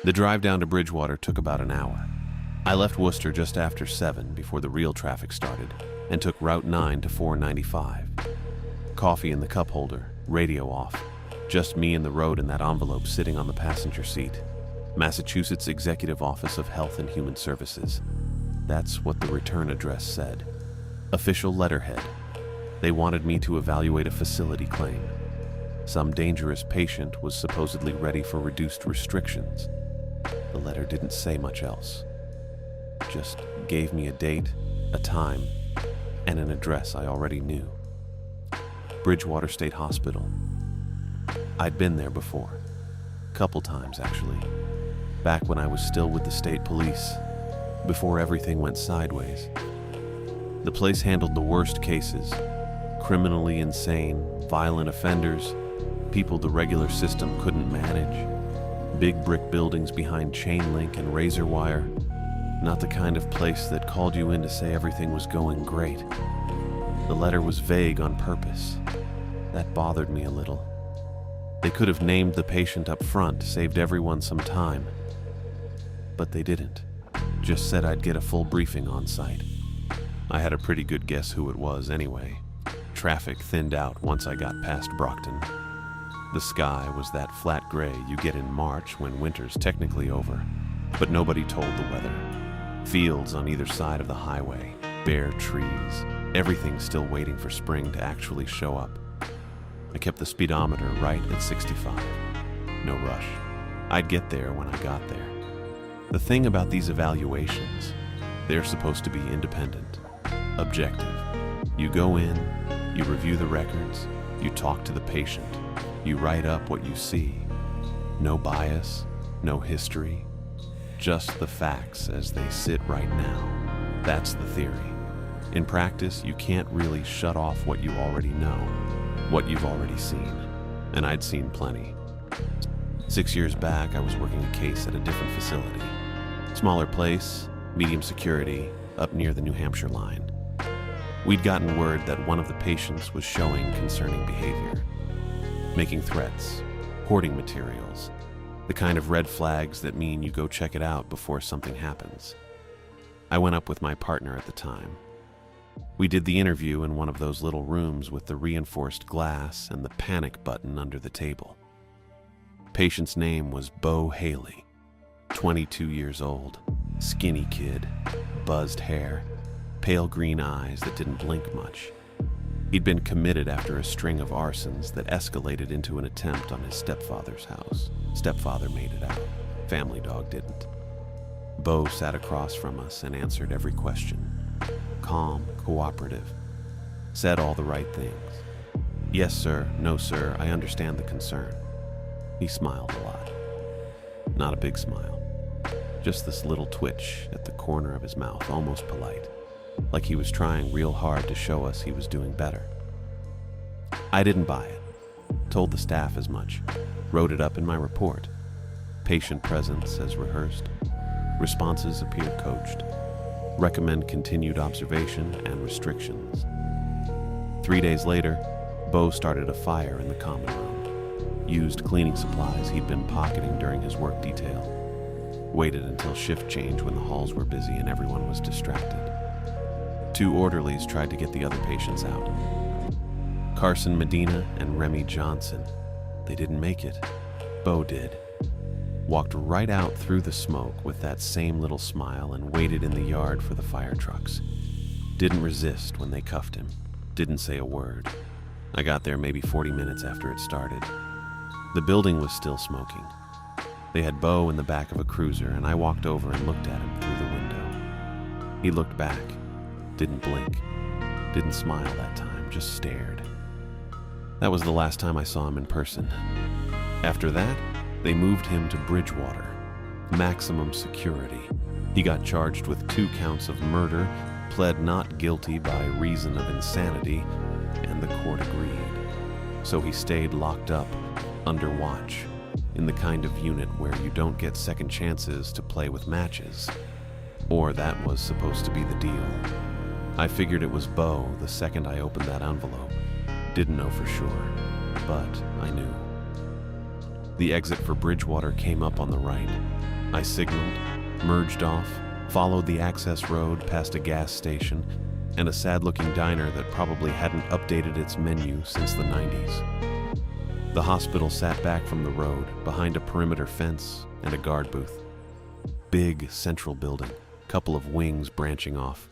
The drive down to Bridgewater took about an hour. I left Worcester just after 7 before the real traffic started and took Route 9 to 495. Coffee in the cup holder, radio off, just me and the road and that envelope sitting on the passenger seat. Massachusetts Executive Office of Health and Human Services. That's what the return address said. Official letterhead. They wanted me to evaluate a facility claim. Some dangerous patient was supposedly ready for reduced restrictions. The letter didn't say much else. Just gave me a date, a time, and an address I already knew. Bridgewater State Hospital. I'd been there before. Couple times, actually. Back when I was still with the state police, before everything went sideways. The place handled the worst cases. Criminally insane, violent offenders, people the regular system couldn't manage. Big brick buildings behind chain link and razor wire. Not the kind of place that called you in to say everything was going great. The letter was vague on purpose. That bothered me a little. They could have named the patient up front, saved everyone some time. But they didn't. Just said I'd get a full briefing on site. I had a pretty good guess who it was anyway. Traffic thinned out once I got past Brockton. The sky was that flat gray you get in March when winter's technically over, but nobody told the weather. Fields on either side of the highway, bare trees, everything still waiting for spring to actually show up. I kept the speedometer right at 65. No rush. I'd get there when I got there. The thing about these evaluations, they're supposed to be independent, objective. You go in, you review the records, you talk to the patient, you write up what you see. No bias, no history, just the facts as they sit right now. That's the theory. In practice, you can't really shut off what you already know, what you've already seen. And I'd seen plenty. 6 years back, I was working a case at a different facility. Smaller place, medium security, up near the New Hampshire line. We'd gotten word that one of the patients was showing concerning behavior. Making threats, hoarding materials, the kind of red flags that mean you go check it out before something happens. I went up with my partner at the time. We did the interview in one of those little rooms with the reinforced glass and the panic button under the table. Patient's name was Bo Haley, 22 years old, skinny kid, buzzed hair, pale green eyes that didn't blink much. He'd been committed after a string of arsons that escalated into an attempt on his stepfather's house. Stepfather made it out. Family dog didn't. Bo sat across from us and answered every question. Calm, cooperative. Said all the right things. Yes, sir. No, sir. I understand the concern. He smiled a lot. Not a big smile. Just this little twitch at the corner of his mouth, almost polite. Like he was trying real hard to show us he was doing better. I didn't buy it. Told the staff as much. Wrote it up in my report. Patient presence as rehearsed. Responses appear coached. Recommend continued observation and restrictions. 3 days later, Bo started a fire in the common room. Used cleaning supplies he'd been pocketing during his work detail. Waited until shift change when the halls were busy and everyone was distracted. 2 orderlies tried to get the other patients out. Carson Medina and Remy Johnson. They didn't make it. Bo did. Walked right out through the smoke with that same little smile and waited in the yard for the fire trucks. Didn't resist when they cuffed him. Didn't say a word. I got there maybe 40 minutes after it started. The building was still smoking. They had Bo in the back of a cruiser, and I walked over and looked at him through the window. He looked back. Didn't blink. Didn't smile that time, just stared. That was the last time I saw him in person. After that, they moved him to Bridgewater. Maximum security. He got charged with 2 counts of murder, pled not guilty by reason of insanity, and the court agreed. So he stayed locked up, under watch, in the kind of unit where you don't get second chances to play with matches. Or that was supposed to be the deal. I figured it was Bo the second I opened that envelope. Didn't know for sure, but I knew. The exit for Bridgewater came up on the right. I signaled, merged off, followed the access road past a gas station and a sad-looking diner that probably hadn't updated its menu since the 90s. The hospital sat back from the road, behind a perimeter fence and a guard booth. Big central building, couple of wings branching off.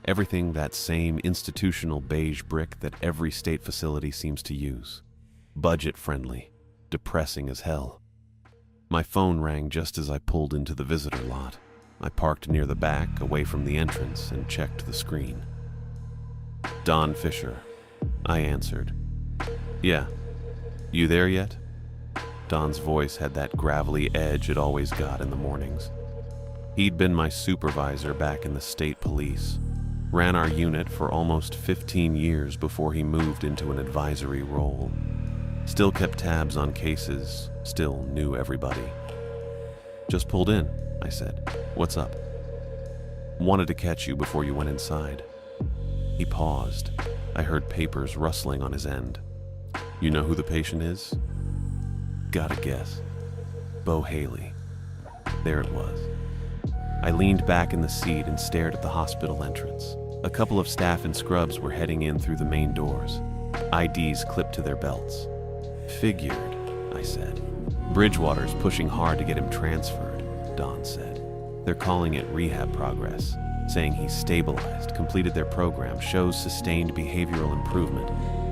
Everything that same institutional beige brick that every state facility seems to use. Budget-friendly, depressing as hell. My phone rang just as I pulled into the visitor lot. I parked near the back, away from the entrance, and checked the screen. Don Fisher. I answered. Yeah. You there yet? Don's voice had that gravelly edge it always got in the mornings. He'd been my supervisor back in the state police. Ran our unit for almost 15 years before he moved into an advisory role. Still kept tabs on cases, still knew everybody. Just pulled in, I said. What's up? Wanted to catch you before you went inside. He paused. I heard papers rustling on his end. You know who the patient is? Gotta guess. Bo Haley. There it was. I leaned back in the seat and stared at the hospital entrance. A couple of staff in scrubs were heading in through the main doors, IDs clipped to their belts. Figured, I said. Bridgewater's pushing hard to get him transferred, Don said. They're calling it rehab progress, saying he's stabilized, completed their program, shows sustained behavioral improvement,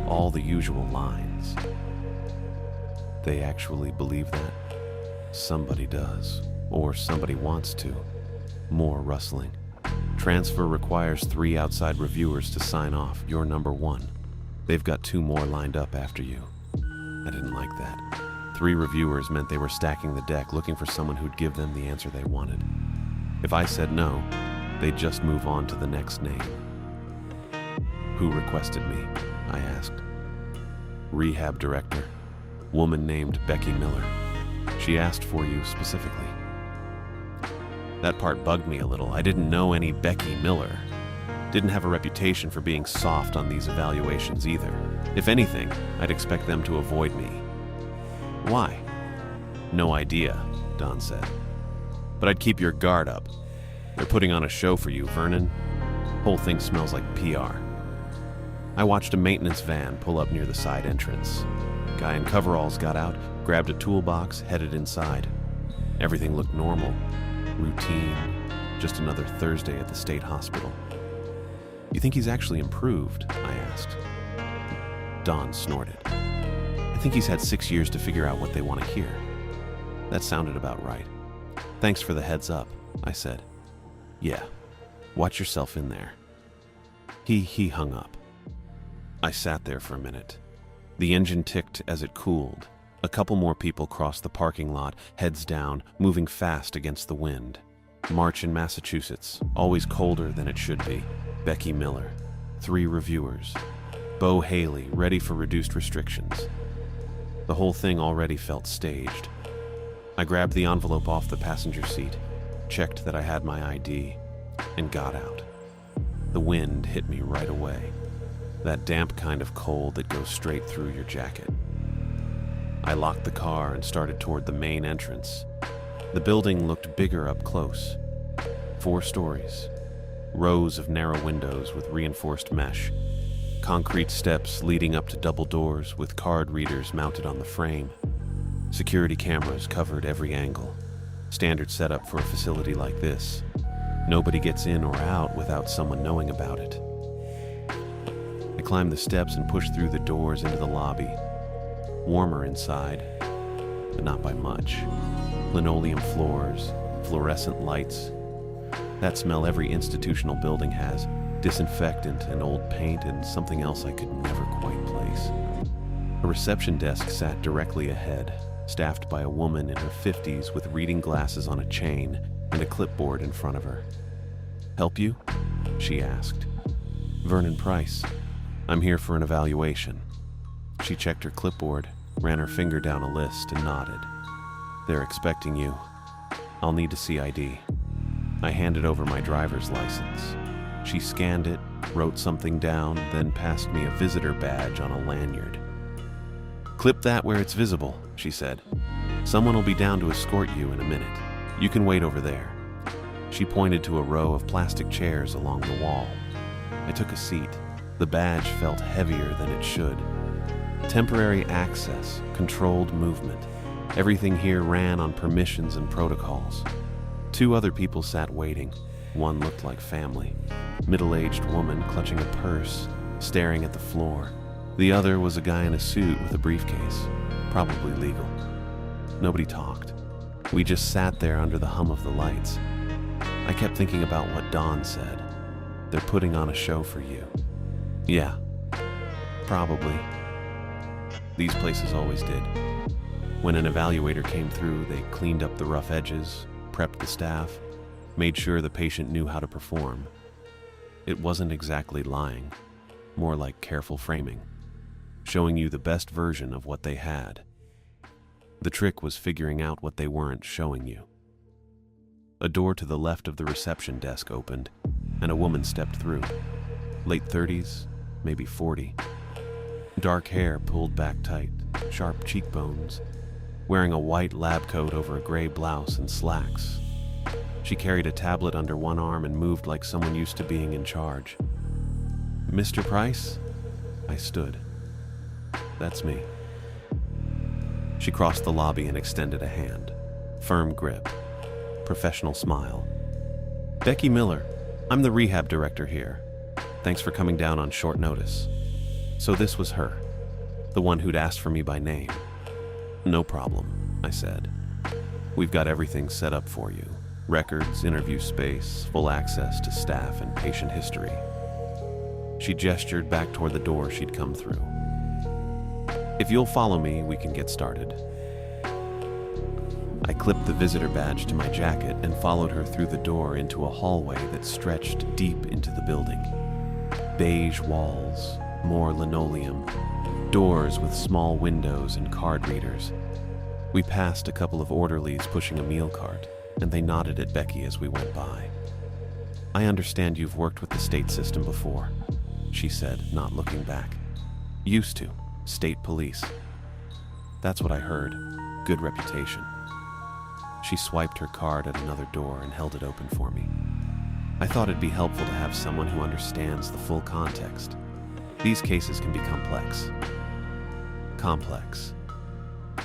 all the usual lines. They actually believe that? Somebody does, or somebody wants to. More rustling. Transfer requires 3 outside reviewers to sign off. You're number 1. They've got 2 more lined up after you. I didn't like that. 3 reviewers meant they were stacking the deck, looking for someone who'd give them the answer they wanted. If I said no, they'd just move on to the next name. Who requested me? I asked. Rehab director. Woman named Becky Miller. She asked for you specifically. That part bugged me a little. I didn't know any Becky Miller. Didn't have a reputation for being soft on these evaluations either. If anything, I'd expect them to avoid me. Why? No idea, Don said. But I'd keep your guard up. They're putting on a show for you, Vernon. Whole thing smells like PR. I watched a maintenance van pull up near the side entrance. Guy in coveralls got out, grabbed a toolbox, headed inside. Everything looked normal. Routine. Just another Thursday at the state hospital. You think he's actually improved? I asked. Don snorted. I think he's had 6 years to figure out what they want to hear. That sounded about right. Thanks for the heads up, I said. Yeah. Watch yourself in there. He hung up. I sat there for a minute. The engine ticked as it cooled. A couple more people crossed the parking lot, heads down, moving fast against the wind. March in Massachusetts, always colder than it should be. Becky Miller. 3 reviewers. Bo Haley, ready for reduced restrictions. The whole thing already felt staged. I grabbed the envelope off the passenger seat, checked that I had my ID, and got out. The wind hit me right away. That damp kind of cold that goes straight through your jacket. I locked the car and started toward the main entrance. The building looked bigger up close. 4 stories. Rows of narrow windows with reinforced mesh. Concrete steps leading up to double doors with card readers mounted on the frame. Security cameras covered every angle. Standard setup for a facility like this. Nobody gets in or out without someone knowing about it. I climbed the steps and pushed through the doors into the lobby. Warmer inside, but not by much. Linoleum floors, fluorescent lights. That smell every institutional building has. Disinfectant and old paint and something else I could never quite place. A reception desk sat directly ahead, staffed by a woman in her 50s with reading glasses on a chain and a clipboard in front of her. Help you? She asked. Vernon Price. I'm here for an evaluation. She checked her clipboard, ran her finger down a list, and nodded. They're expecting you. I'll need to see ID. I handed over my driver's license. She scanned it, wrote something down, then passed me a visitor badge on a lanyard. Clip that where it's visible, she said. Someone will be down to escort you in a minute. You can wait over there." She pointed to a row of plastic chairs along the wall. I took a seat. The badge felt heavier than it should. Temporary access, controlled movement. Everything here ran on permissions and protocols. 2 other people sat waiting. One looked like family. Middle-aged woman clutching a purse, staring at the floor. The other was a guy in a suit with a briefcase, probably legal. Nobody talked. We just sat there under the hum of the lights. I kept thinking about what Dawn said. They're putting on a show for you. Yeah, probably. These places always did. When an evaluator came through, they cleaned up the rough edges, prepped the staff, made sure the patient knew how to perform. It wasn't exactly lying, more like careful framing, showing you the best version of what they had. The trick was figuring out what they weren't showing you. A door to the left of the reception desk opened, and a woman stepped through. Late 30s, maybe 40. Dark hair pulled back tight, sharp cheekbones, wearing a white lab coat over a gray blouse and slacks. She carried a tablet under one arm and moved like someone used to being in charge. "Mr. Price?" I stood. "That's me." She crossed the lobby and extended a hand. Firm grip. Professional smile. "Becky Miller. I'm the rehab director here. Thanks for coming down on short notice." So this was her, the one who'd asked for me by name. "No problem," I said. "We've got everything set up for you. Records, interview space, full access to staff and patient history." She gestured back toward the door she'd come through. "If you'll follow me, we can get started." I clipped the visitor badge to my jacket and followed her through the door into a hallway that stretched deep into the building. Beige walls, more linoleum, doors with small windows and card readers. We passed a couple of orderlies pushing a meal cart, and they nodded at Becky as we went by. "I understand you've worked with the state system before," she said, not looking back. "Used to. State police." "That's what I heard. Good reputation." She swiped her card at another door and held it open for me. I thought it'd be helpful to have someone who understands the full context. These cases can be complex. Complex.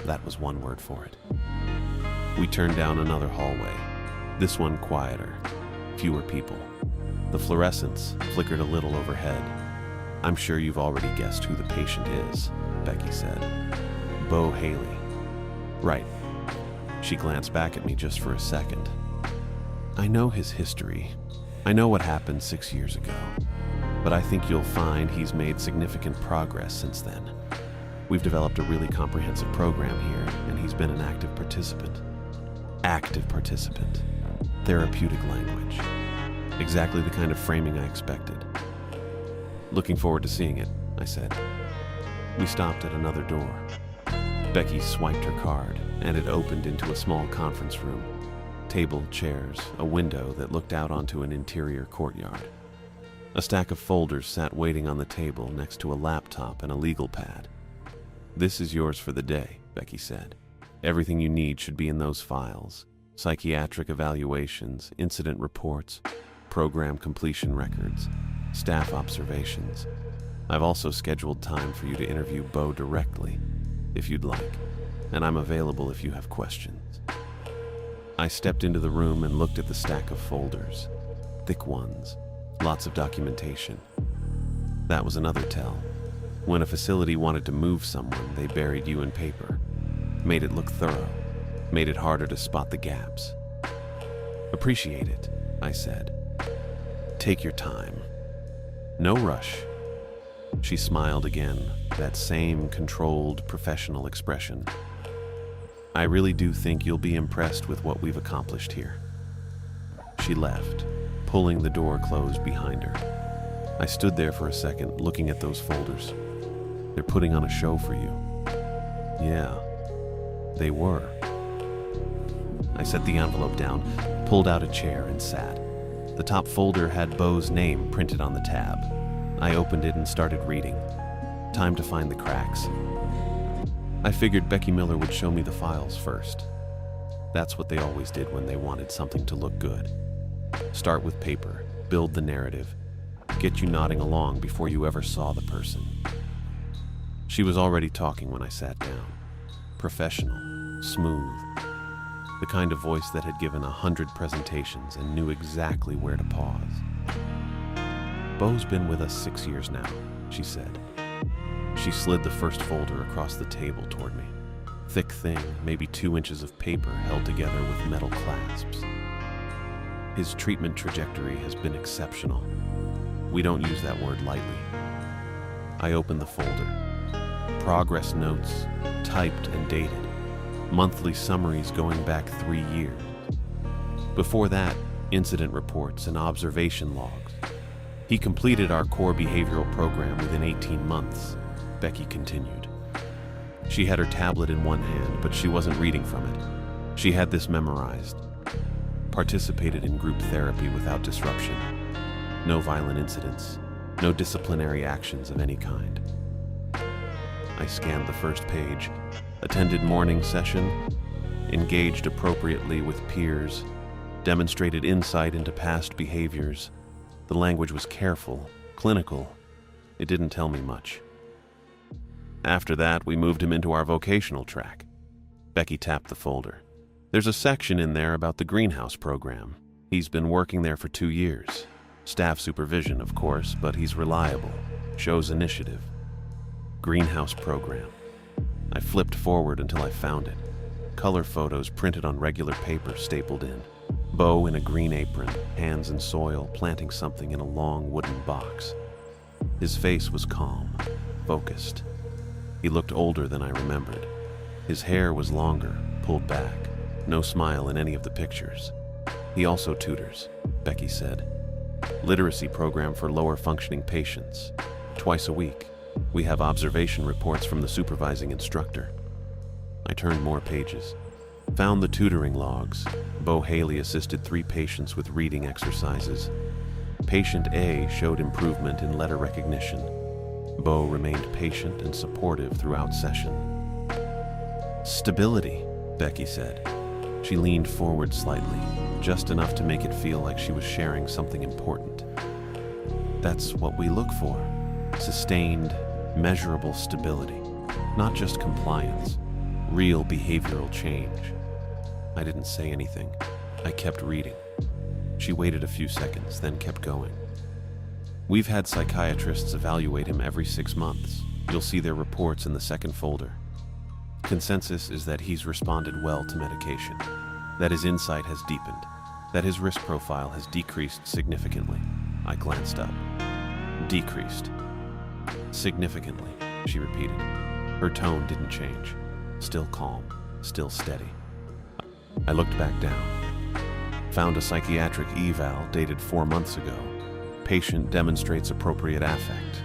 That was one word for it. We turned down another hallway, this one quieter, fewer people. The fluorescents flickered a little overhead. "I'm sure you've already guessed who the patient is," Becky said. "Bo Haley." "Right." She glanced back at me just for a second. "I know his history. I know what happened 6 years ago. But I think you'll find he's made significant progress since then. We've developed a really comprehensive program here, and he's been an active participant. Active participant. Therapeutic language. Exactly the kind of framing I expected." "Looking forward to seeing it," I said. We stopped at another door. Becky swiped her card, and it opened into a small conference room. Table, chairs, a window that looked out onto an interior courtyard. A stack of folders sat waiting on the table next to a laptop and a legal pad. "This is yours for the day," Becky said. "Everything you need should be in those files. Psychiatric evaluations, incident reports, program completion records, staff observations. I've also scheduled time for you to interview Bo directly, if you'd like, and I'm available if you have questions." I stepped into the room and looked at the stack of folders. Thick ones. Lots of documentation. That was another tell. When a facility wanted to move someone, they buried you in paper. Made it look thorough. Made it harder to spot the gaps. "Appreciate it," I said. "Take your time. No rush." She smiled again, that same controlled, professional expression. "I really do think you'll be impressed with what we've accomplished here." She left, pulling the door closed behind her. I stood there for a second, looking at those folders. "They're putting on a show for you." Yeah, they were. I set the envelope down, pulled out a chair, and sat. The top folder had Bo's name printed on the tab. I opened it and started reading. Time to find the cracks. I figured Becky Miller would show me the files first. That's what they always did when they wanted something to look good. Start with paper, build the narrative, get you nodding along before you ever saw the person. She was already talking when I sat down. Professional, smooth, the kind of voice that had given 100 presentations and knew exactly where to pause. Beau's been with us 6 years now, she said. She slid the first folder across the table toward me. Thick thing, maybe 2 inches of paper held together with metal clasps. His treatment trajectory has been exceptional. We don't use that word lightly. I opened the folder. Progress notes, typed and dated. Monthly summaries going back 3 years. Before that, incident reports and observation logs. He completed our core behavioral program within 18 months, Becky continued. She had her tablet in one hand, but she wasn't reading from it. She had this memorized. Participated in group therapy without disruption. No violent incidents. No disciplinary actions of any kind. I scanned the first page. Attended morning session. Engaged appropriately with peers. Demonstrated insight into past behaviors. The language was careful, clinical. It didn't tell me much. After that, we moved him into our vocational track. Becky tapped the folder. There's a section in there about the greenhouse program. He's been working there for 2 years. Staff supervision, of course, but he's reliable. Shows initiative. Greenhouse program. I flipped forward until I found it. Color photos printed on regular paper stapled in. Beau in a green apron, hands in soil, planting something in a long wooden box. His face was calm, focused. He looked older than I remembered. His hair was longer, pulled back. No smile in any of the pictures. He also tutors, Becky said. Literacy program for lower functioning patients. Twice a week. We have observation reports from the supervising instructor. I turned more pages. Found the tutoring logs. Beau Haley assisted 3 patients with reading exercises. Patient A showed improvement in letter recognition. Beau remained patient and supportive throughout session. Stability, Becky said. She leaned forward slightly, just enough to make it feel like she was sharing something important. That's what we look for. Sustained, measurable stability. Not just compliance. Real behavioral change. I didn't say anything. I kept reading. She waited a few seconds, then kept going. We've had psychiatrists evaluate him every 6 months. You'll see their reports in the second folder. Consensus is that he's responded well to medication, that his insight has deepened, that his risk profile has decreased significantly. I glanced up. Decreased. Significantly, she repeated. Her tone didn't change. Still calm, still steady. I looked back down. Found a psychiatric eval dated 4 months ago. Patient demonstrates appropriate affect.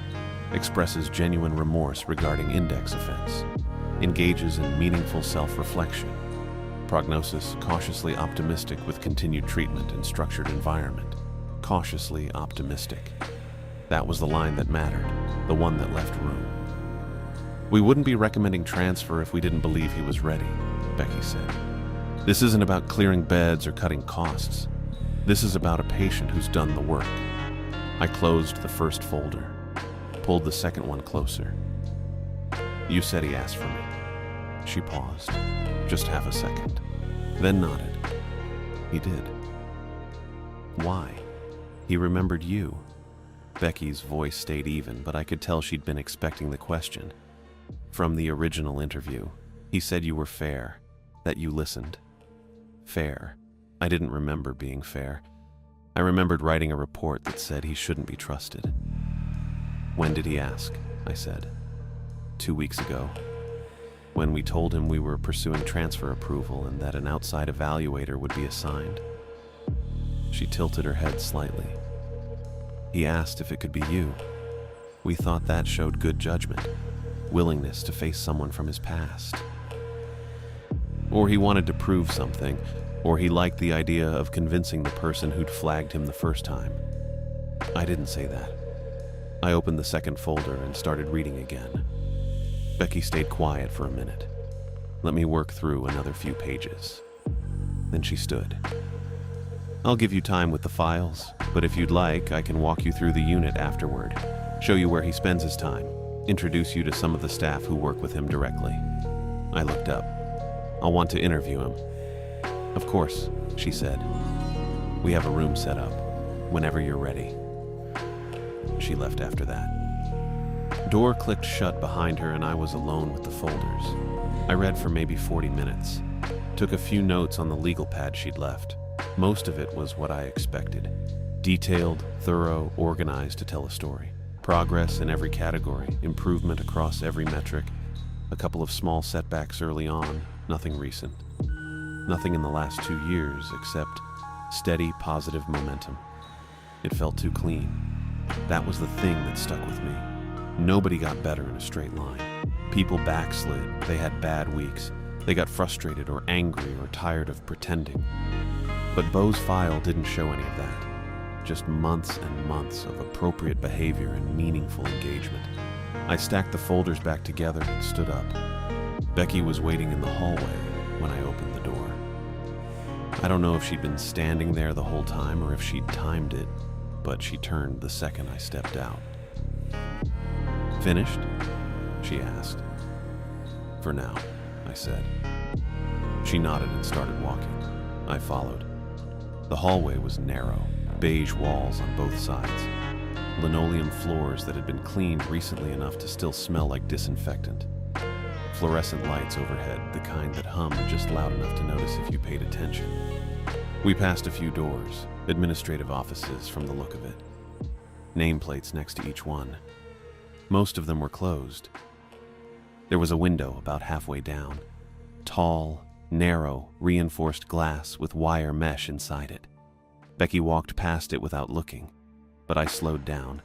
Expresses genuine remorse regarding index offense. Engages in meaningful self-reflection. Prognosis cautiously optimistic with continued treatment and structured environment. Cautiously optimistic. That was the line that mattered, the one that left room. We wouldn't be recommending transfer if we didn't believe he was ready, Becky said. This isn't about clearing beds or cutting costs. This is about a patient who's done the work. I closed the first folder, pulled the second one closer. You said he asked for me. She paused, just half a second, then nodded. He did. Why? He remembered you. Becky's voice stayed even, but I could tell she'd been expecting the question. From the original interview, he said you were fair, that you listened. Fair. I didn't remember being fair. I remembered writing a report that said he shouldn't be trusted. When did he ask? I said. 2 weeks ago. When we told him we were pursuing transfer approval and that an outside evaluator would be assigned. She tilted her head slightly. He asked if it could be you. We thought that showed good judgment, willingness to face someone from his past. Or he wanted to prove something, or he liked the idea of convincing the person who'd flagged him the first time. I didn't say that. I opened the second folder and started reading again. Becky stayed quiet for a minute. Let me work through another few pages. Then she stood. I'll give you time with the files, but if you'd like, I can walk you through the unit afterward, show you where he spends his time, introduce you to some of the staff who work with him directly. I looked up. I'll want to interview him. Of course, she said. We have a room set up, whenever you're ready. She left after that. Door clicked shut behind her and I was alone with the folders. I read for maybe 40 minutes. Took a few notes on the legal pad she'd left. Most of it was what I expected. Detailed, thorough, organized to tell a story. Progress in every category, improvement across every metric. A couple of small setbacks early on, nothing recent. Nothing in the last 2 years except steady, positive momentum. It felt too clean. That was the thing that stuck with me. Nobody got better in a straight line. People backslid, they had bad weeks. They got frustrated or angry or tired of pretending. But Bo's file didn't show any of that. Just months and months of appropriate behavior and meaningful engagement. I stacked the folders back together and stood up. Becky was waiting in the hallway when I opened the door. I don't know if she'd been standing there the whole time or if she'd timed it, but she turned the second I stepped out. Finished? She asked. For now, I said. She nodded and started walking. I followed. The hallway was narrow, beige walls on both sides. Linoleum floors that had been cleaned recently enough to still smell like disinfectant. Fluorescent lights overhead, the kind that hum just loud enough to notice if you paid attention. We passed a few doors, administrative offices from the look of it. Nameplates next to each one. Most of them were closed. There was a window about halfway down. Tall, narrow, reinforced glass with wire mesh inside it. Becky walked past it without looking, but I slowed down.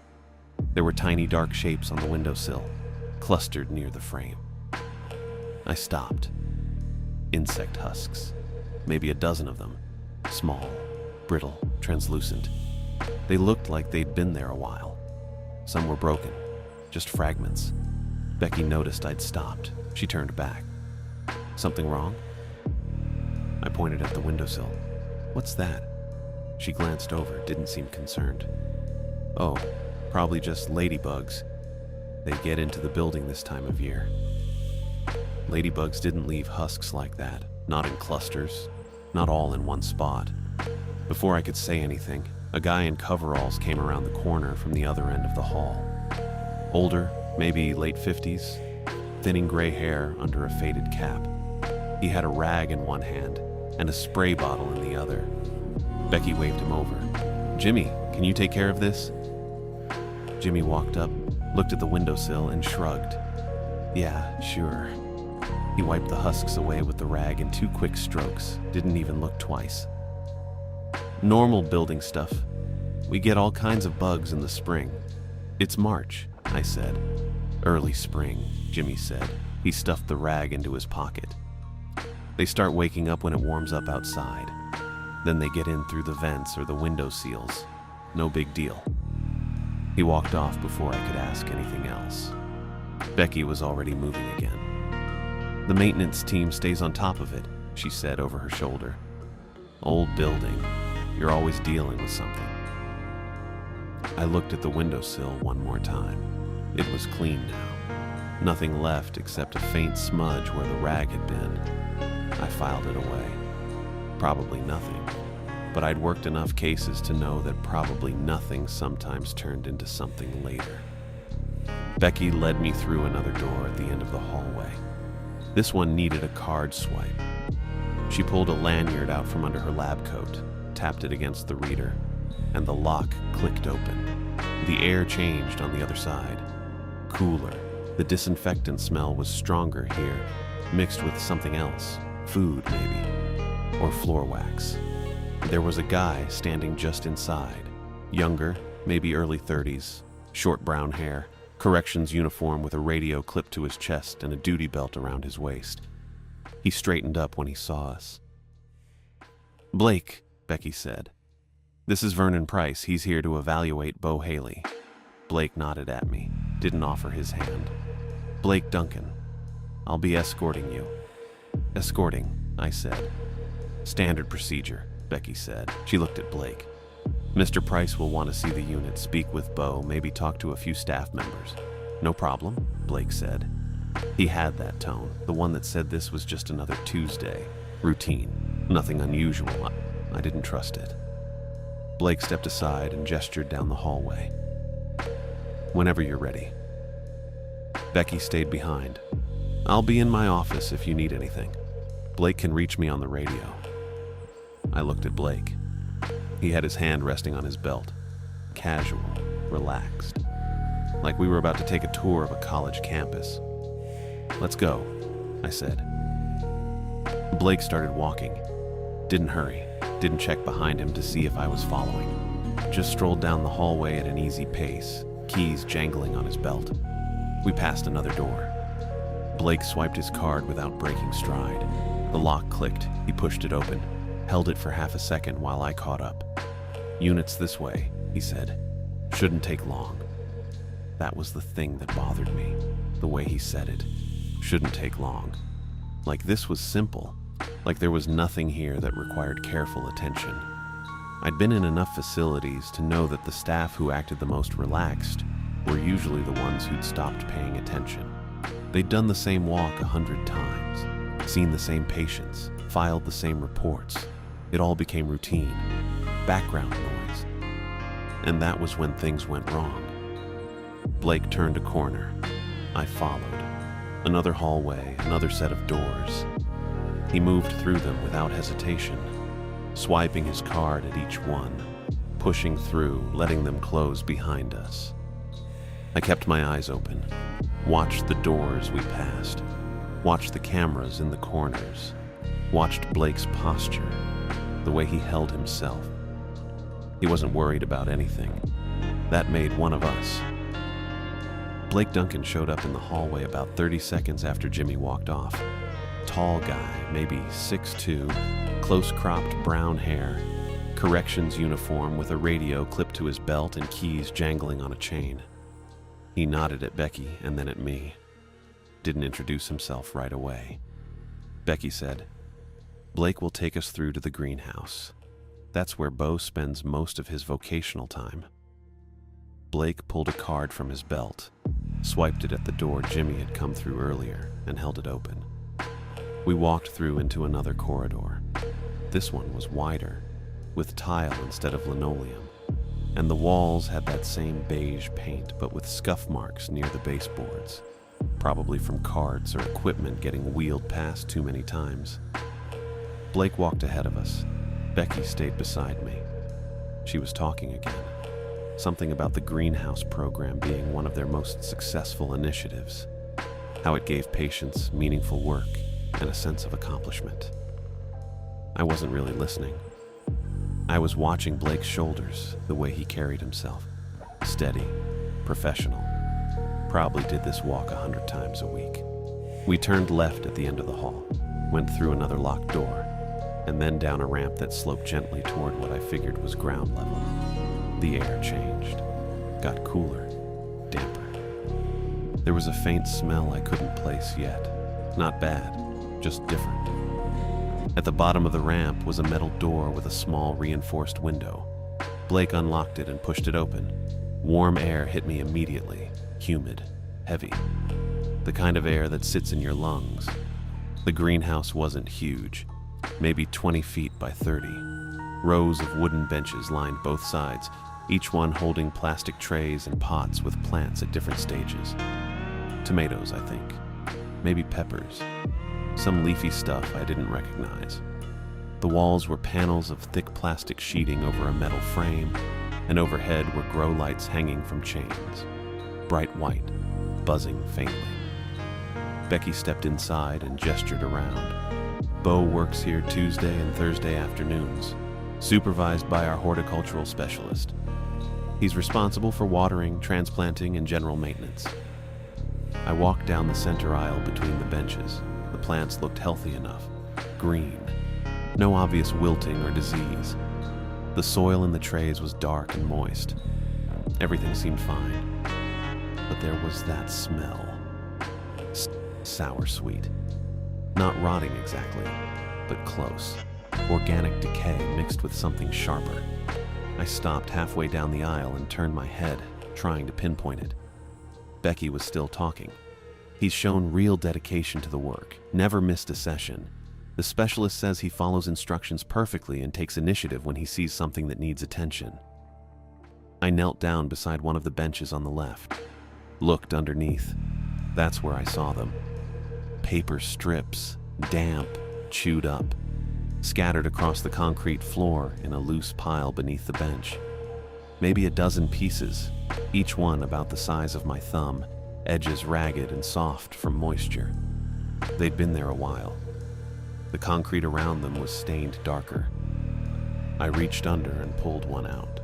There were tiny dark shapes on the windowsill, clustered near the frame. I stopped. Insect husks. Maybe a dozen of them. Small, brittle, translucent. They looked like they'd been there a while. Some were broken, just fragments. Becky noticed I'd stopped. She turned back. Something wrong? I pointed at the windowsill. What's that? She glanced over, didn't seem concerned. Oh, probably just ladybugs. They get into the building this time of year. Ladybugs didn't leave husks like that, not in clusters, not all in one spot. Before I could say anything, a guy in coveralls came around the corner from the other end of the hall. Older, maybe late 50s, thinning gray hair under a faded cap. He had a rag in one hand and a spray bottle in the other. Becky waved him over. Jimmy, can you take care of this? Jimmy walked up, looked at the windowsill and shrugged. Yeah, sure. He wiped the husks away with the rag in 2 quick strokes, didn't even look twice. Normal building stuff. We get all kinds of bugs in the spring. It's March, I said. Early spring, Jimmy said. He stuffed the rag into his pocket. They start waking up when it warms up outside. Then they get in through the vents or the window seals. No big deal. He walked off before I could ask anything else. Becky was already moving again. The maintenance team stays on top of it, she said over her shoulder. Old building. You're always dealing with something. I looked at the windowsill one more time. It was clean now. Nothing left except a faint smudge where the rag had been. I filed it away. Probably nothing. But I'd worked enough cases to know that probably nothing sometimes turned into something later. Becky led me through another door at the end of the hallway. This one needed a card swipe. She pulled a lanyard out from under her lab coat, tapped it against the reader, and the lock clicked open. The air changed on the other side. Cooler. The disinfectant smell was stronger here, mixed with something else. Food, maybe. Or floor wax. There was a guy standing just inside. Younger, maybe early 30s, short brown hair, corrections uniform with a radio clipped to his chest and a duty belt around his waist. He straightened up when he saw us. Blake, Becky said. This is Vernon Price. He's here to evaluate Bo Haley. Blake nodded at me, didn't offer his hand. Blake Duncan. I'll be escorting you. Escorting, I said. Standard procedure, Becky said. She looked at Blake. Mr. Price will want to see the unit, speak with Bo, maybe talk to a few staff members. No problem, Blake said. He had that tone, the one that said this was just another Tuesday. Routine, nothing unusual. I didn't trust it. Blake stepped aside and gestured down the hallway. Whenever you're ready. Becky stayed behind. I'll be in my office if you need anything. Blake can reach me on the radio. I looked at Blake. He had his hand resting on his belt. Casual, relaxed. Like we were about to take a tour of a college campus. Let's go, I said. Blake started walking. Didn't hurry, didn't check behind him to see if I was following. Just strolled down the hallway at an easy pace, keys jangling on his belt. We passed another door. Blake swiped his card without breaking stride. The lock clicked, he pushed it open, held it for half a second while I caught up. Units this way, he said. Shouldn't take long. That was the thing that bothered me, the way he said it. Shouldn't take long. Like this was simple, like there was nothing here that required careful attention. I'd been in enough facilities to know that the staff who acted the most relaxed were usually the ones who'd stopped paying attention. They'd done the same walk 100 times, seen the same patients, filed the same reports. It all became routine, background noise. And that was when things went wrong. Blake turned a corner. I followed. Another hallway, another set of doors. He moved through them without hesitation, swiping his card at each one, pushing through, letting them close behind us. I kept my eyes open, watched the doors we passed, watched the cameras in the corners, watched Blake's posture, the way he held himself. He wasn't worried about anything. That made one of us. Blake Duncan showed up in the hallway about 30 seconds after Jimmy walked off. Tall guy, maybe 6'2", close-cropped brown hair, corrections uniform with a radio clipped to his belt and keys jangling on a chain. He nodded at Becky and then at me. Didn't introduce himself right away. Becky said, Blake will take us through to the greenhouse. That's where Bo spends most of his vocational time. Blake pulled a card from his belt, swiped it at the door Jimmy had come through earlier, and held it open. We walked through into another corridor. This one was wider, with tile instead of linoleum, and the walls had that same beige paint but with scuff marks near the baseboards, probably from carts or equipment getting wheeled past too many times. Blake walked ahead of us. Becky stayed beside me. She was talking again. Something about the greenhouse program being one of their most successful initiatives, how it gave patients meaningful work and a sense of accomplishment. I wasn't really listening. I was watching Blake's shoulders, the way he carried himself. Steady, professional. Probably did this walk 100 times a week. We turned left at the end of the hall, went through another locked door, and then down a ramp that sloped gently toward what I figured was ground level. The air changed, got cooler, damper. There was a faint smell I couldn't place yet. Not bad, just different. At the bottom of the ramp was a metal door with a small reinforced window. Blake unlocked it and pushed it open. Warm air hit me immediately, humid, heavy. The kind of air that sits in your lungs. The greenhouse wasn't huge, maybe 20 feet by 30. Rows of wooden benches lined both sides, each one holding plastic trays and pots with plants at different stages. Tomatoes, I think. Maybe peppers. Some leafy stuff I didn't recognize. The walls were panels of thick plastic sheeting over a metal frame, and overhead were grow lights hanging from chains. Bright white, buzzing faintly. Becky stepped inside and gestured around. Bo works here Tuesday and Thursday afternoons, supervised by our horticultural specialist. He's responsible for watering, transplanting, and general maintenance. I walked down the center aisle between the benches. The plants looked healthy enough, green, no obvious wilting or disease. The soil in the trays was dark and moist. Everything seemed fine, but there was that smell. Sour sweet. Not rotting exactly, but close. Organic decay mixed with something sharper. I stopped halfway down the aisle and turned my head, trying to pinpoint it. Becky was still talking. He's shown real dedication to the work, never missed a session. The specialist says he follows instructions perfectly and takes initiative when he sees something that needs attention. I knelt down beside one of the benches on the left, looked underneath. That's where I saw them. Paper strips, damp, chewed up, scattered across the concrete floor in a loose pile beneath the bench. Maybe a dozen pieces, each one about the size of my thumb, edges ragged and soft from moisture. They'd been there a while. The concrete around them was stained darker. I reached under and pulled one out.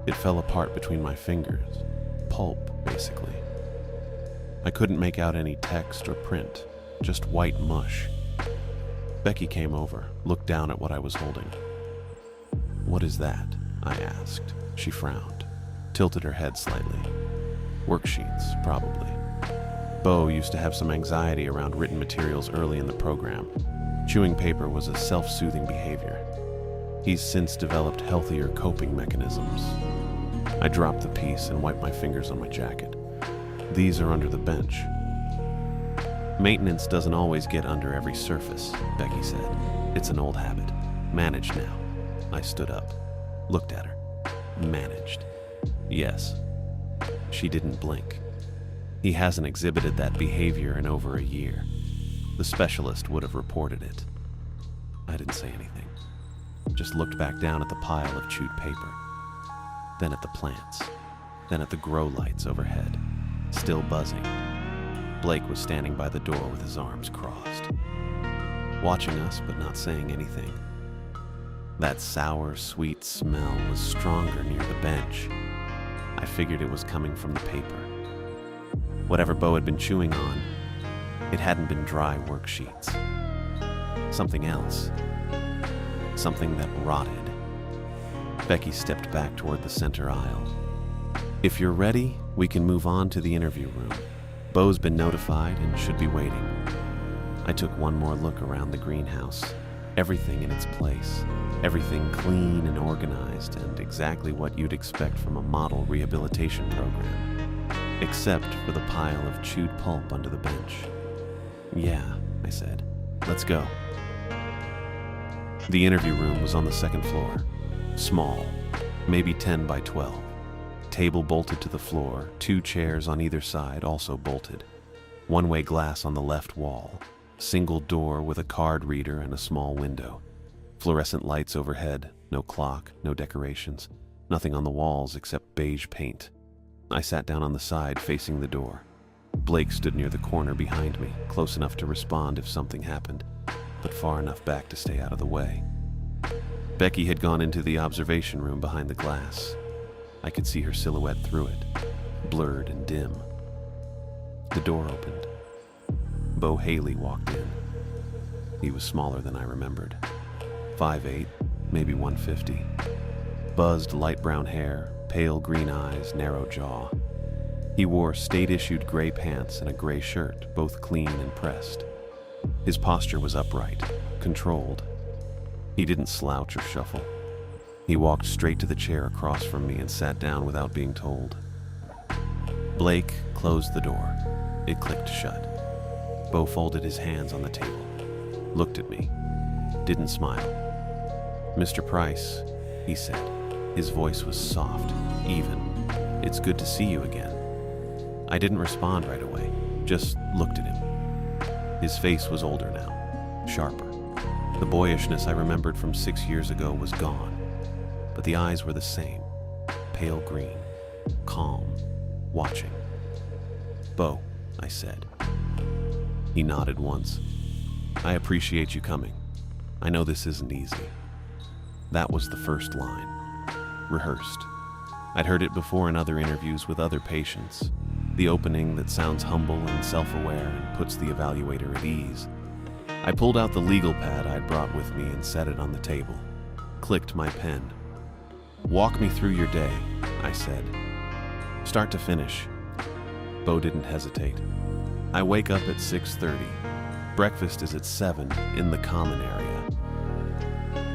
It fell apart between my fingers. Pulp, basically. I couldn't make out any text or print, just white mush. Becky came over, looked down at what I was holding. "What is that?" I asked. She frowned, tilted her head slightly. "Worksheets, probably." Bo used to have some anxiety around written materials early in the program. Chewing paper was a self-soothing behavior. He's since developed healthier coping mechanisms. I dropped the piece and wiped my fingers on my jacket. "These are under the bench." "Maintenance doesn't always get under every surface," Becky said. "It's an old habit. Managed now." I stood up, looked at her. "Managed." "Yes." She didn't blink. "He hasn't exhibited that behavior in over a year. The specialist would have reported it." I didn't say anything, just looked back down at the pile of chewed paper, then at the plants, then at the grow lights overhead, still buzzing. Blake was standing by the door with his arms crossed, watching us but not saying anything. That sour, sweet smell was stronger near the bench. I figured it was coming from the paper. Whatever Bo had been chewing on, it hadn't been dry worksheets. Something else. Something that rotted. Becky stepped back toward the center aisle. "If you're ready, we can move on to the interview room. Bo's been notified and should be waiting." I took one more look around the greenhouse. Everything in its place. Everything clean and organized and exactly what you'd expect from a model rehabilitation program. Except for the pile of chewed pulp under the bench. "Yeah," I said. "Let's go." The interview room was on the second floor. Small, maybe 10 by 12. Table bolted to the floor, 2 chairs on either side also bolted. One-way glass on the left wall. Single door with a card reader and a small window. Fluorescent lights overhead, no clock, no decorations. Nothing on the walls except beige paint. I sat down on the side facing the door. Blake stood near the corner behind me, close enough to respond if something happened, but far enough back to stay out of the way. Becky had gone into the observation room behind the glass. I could see her silhouette through it, blurred and dim. The door opened. Bo Haley walked in. He was smaller than I remembered. 5'8", maybe 150. Buzzed light brown hair, pale green eyes, narrow jaw. He wore state-issued gray pants and a gray shirt, both clean and pressed. His posture was upright, controlled. He didn't slouch or shuffle. He walked straight to the chair across from me and sat down without being told. Blake closed the door. It clicked shut. Bo folded his hands on the table, looked at me, didn't smile. "Mr. Price," he said. His voice was soft, even. "It's good to see you again." I didn't respond right away, just looked at him. His face was older now, sharper. The boyishness I remembered from 6 years ago was gone, but the eyes were the same, pale green, calm, watching. "Bo," I said. He nodded once. "I appreciate you coming. I know this isn't easy." That was the first line. Rehearsed. I'd heard it before in other interviews with other patients. The opening that sounds humble and self-aware and puts the evaluator at ease. I pulled out the legal pad I'd brought with me and set it on the table. Clicked my pen. "Walk me through your day," I said. "Start to finish." Bo didn't hesitate. "I wake up at 6:30. Breakfast is at 7 in the common area.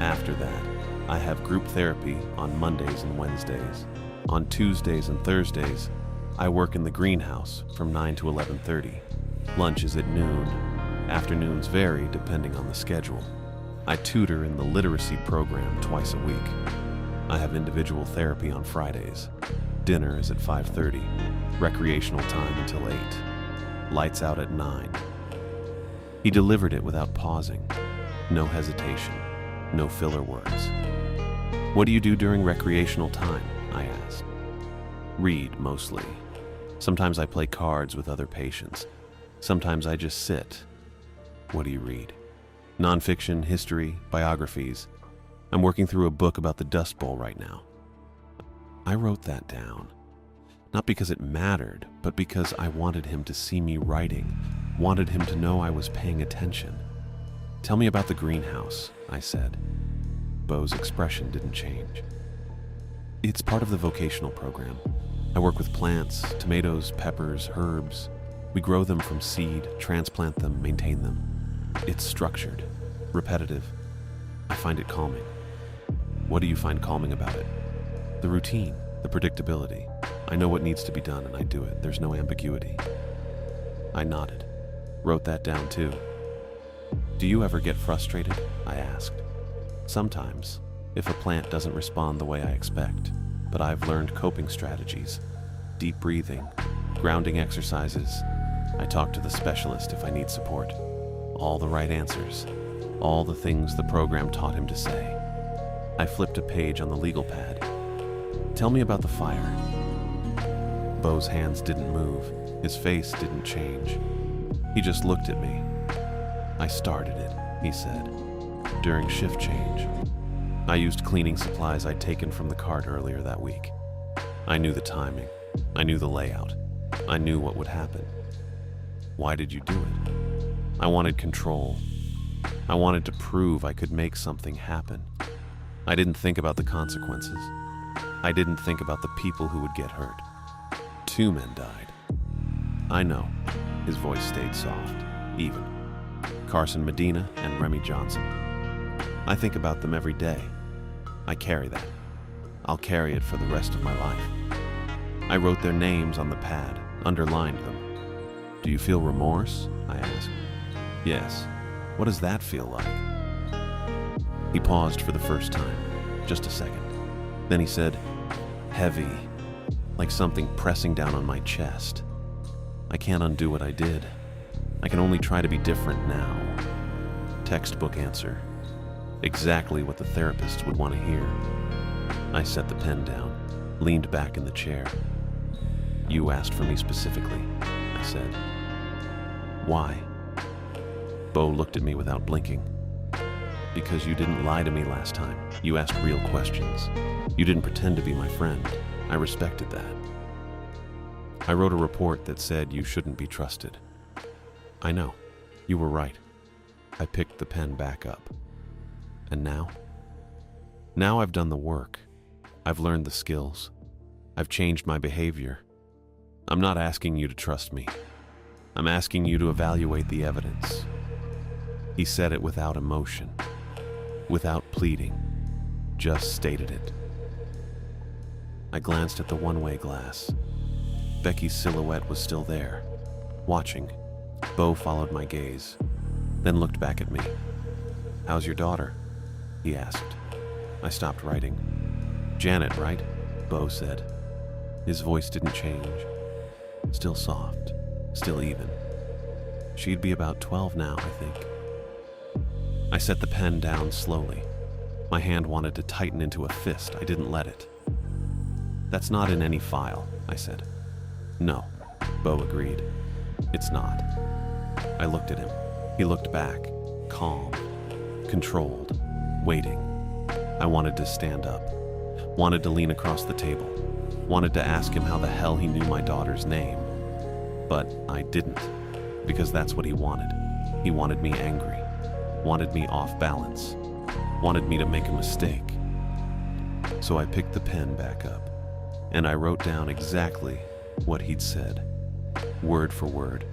After that, I have group therapy on Mondays and Wednesdays. On Tuesdays and Thursdays, I work in the greenhouse from 9 to 11:30. Lunch is at noon. Afternoons vary depending on the schedule. I tutor in the literacy program twice a week. I have individual therapy on Fridays. Dinner is at 5:30. Recreational time until 8. Lights out at 9. He delivered it without pausing. No hesitation. No filler words. What do you do during recreational time? I asked. Read, mostly. Sometimes I play cards with other patients. Sometimes I just sit. What do you read? Nonfiction, history, biographies. I'm working through a book about the Dust Bowl right now. I wrote that down. Not because it mattered, but because I wanted him to see me writing, wanted him to know I was paying attention. Tell me about the greenhouse, I said. Beau's expression didn't change. It's part of the vocational program. I work with plants, tomatoes, peppers, herbs. We grow them from seed, transplant them, maintain them. It's structured, repetitive. I find it calming. What do you find calming about it? The routine, the predictability. I know what needs to be done and I do it. There's no ambiguity. I nodded. Wrote that down too. Do you ever get frustrated? I asked. Sometimes, if a plant doesn't respond the way I expect, but I've learned coping strategies, deep breathing, grounding exercises. I talk to the specialist if I need support. All the right answers, all the things the program taught him to say. I flipped a page on the legal pad. Tell me about the fire. Beau's hands didn't move. His face didn't change. He just looked at me. I started it, he said, during shift change. I used cleaning supplies I'd taken from the cart earlier that week. I knew the timing. I knew the layout. I knew what would happen. Why did you do it? I wanted control. I wanted to prove I could make something happen. I didn't think about the consequences. I didn't think about the people who would get hurt. 2 men died. I know. His voice stayed soft, even. Carson Medina and Remy Johnson. I think about them every day. I carry that. I'll carry it for the rest of my life. I wrote their names on the pad, underlined them. Do you feel remorse? I asked. Yes. What does that feel like? He paused for the first time, just a second. Then he said, heavy, like something pressing down on my chest. I can't undo what I did. I can only try to be different now. Textbook answer. Exactly what the therapist would want to hear. I set the pen down, leaned back in the chair. You asked for me specifically, I said. Why? Beau looked at me without blinking. Because you didn't lie to me last time. You asked real questions. You didn't pretend to be my friend. I respected that. I wrote a report that said you shouldn't be trusted. I know. You were right. I picked the pen back up. And now? Now I've done the work. I've learned the skills. I've changed my behavior. I'm not asking you to trust me. I'm asking you to evaluate the evidence. He said it without emotion, without pleading, just stated it. I glanced at the one-way glass. Becky's silhouette was still there, watching. Beau followed my gaze, then looked back at me. How's your daughter? He asked. I stopped writing. Janet, right? Beau said. His voice didn't change. Still soft, still even. She'd be about 12 now, I think. I set the pen down slowly. My hand wanted to tighten into a fist. I didn't let it. That's not in any file, I said. No, Beau agreed. It's not. I looked at him. He looked back, calm, controlled, waiting. I wanted to stand up, wanted to lean across the table, wanted to ask him how the hell he knew my daughter's name. But I didn't, because that's what he wanted. He wanted me angry, wanted me off balance, wanted me to make a mistake. So I picked the pen back up, and I wrote down exactly what he'd said, word for word.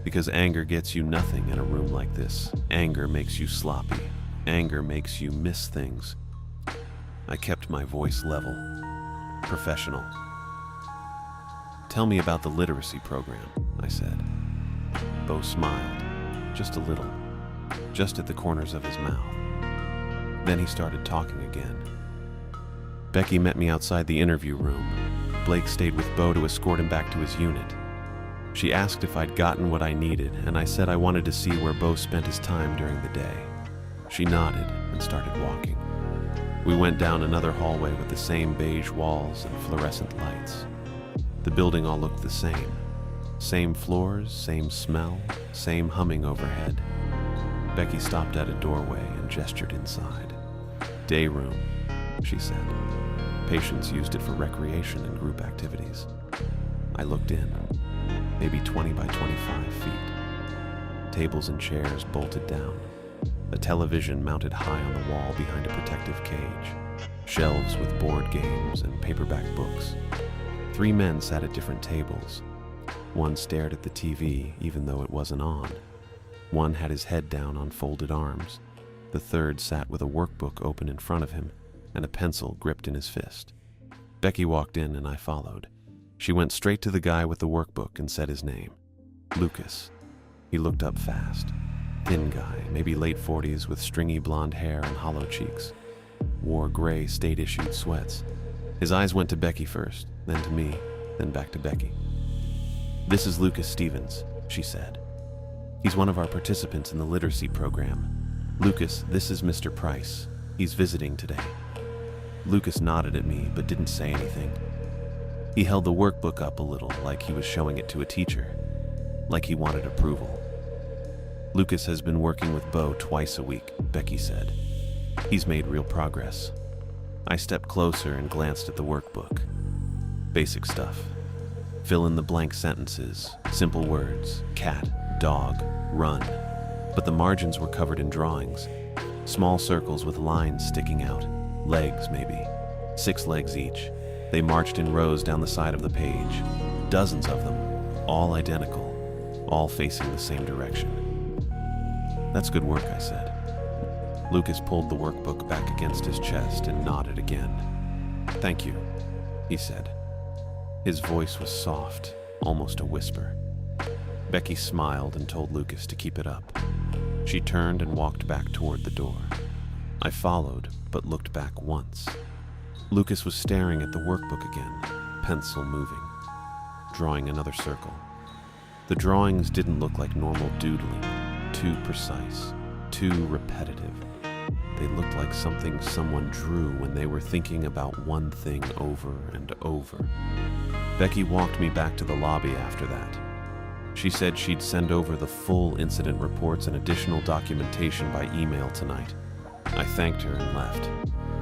Because anger gets you nothing in a room like this. Anger makes you sloppy. Anger makes you miss things. I kept my voice level, professional. Tell me about the literacy program, I said. Bo smiled, just a little, just at the corners of his mouth. Then he started talking again. Becky met me outside the interview room. Blake stayed with Bo to escort him back to his unit. She asked if I'd gotten what I needed, and I said I wanted to see where Bo spent his time during the day. She nodded and started walking. We went down another hallway with the same beige walls and fluorescent lights. The building all looked the same. Same floors, same smell, same humming overhead. Becky stopped at a doorway and gestured inside. Day room, she said. Patients used it for recreation and group activities. I looked in, maybe 20 by 25 feet. Tables and chairs bolted down. A television mounted high on the wall behind a protective cage. Shelves with board games and paperback books. 3 men sat at different tables. One stared at the TV even though it wasn't on. One had his head down on folded arms. The third sat with a workbook open in front of him and a pencil gripped in his fist. Becky walked in and I followed. She went straight to the guy with the workbook and said his name. Lucas. He looked up fast. Thin guy, maybe late 40s with stringy blonde hair and hollow cheeks. Wore gray state-issued sweats. His eyes went to Becky first, then to me, then back to Becky. "This is Lucas Stevens," she said. "He's one of our participants in the literacy program. Lucas, this is Mr. Price. He's visiting today." Lucas nodded at me, but didn't say anything. He held the workbook up a little, like he was showing it to a teacher, like he wanted approval. "Lucas has been working with Bo twice a week," Becky said. "He's made real progress." I stepped closer and glanced at the workbook. Basic stuff. Fill in the blank sentences, simple words, cat, dog, run. But the margins were covered in drawings. Small circles with lines sticking out. Legs, maybe. 6 legs each. They marched in rows down the side of the page. Dozens of them, all identical, all facing the same direction. "That's good work," I said. Lucas pulled the workbook back against his chest and nodded again. "Thank you," he said. His voice was soft, almost a whisper. Becky smiled and told Lucas to keep it up. She turned and walked back toward the door. I followed, but looked back once. Lucas was staring at the workbook again, pencil moving, drawing another circle. The drawings didn't look like normal doodling, too precise, too repetitive. They looked like something someone drew when they were thinking about one thing over and over. Becky walked me back to the lobby after that. She said she'd send over the full incident reports and additional documentation by email tonight. I thanked her and left.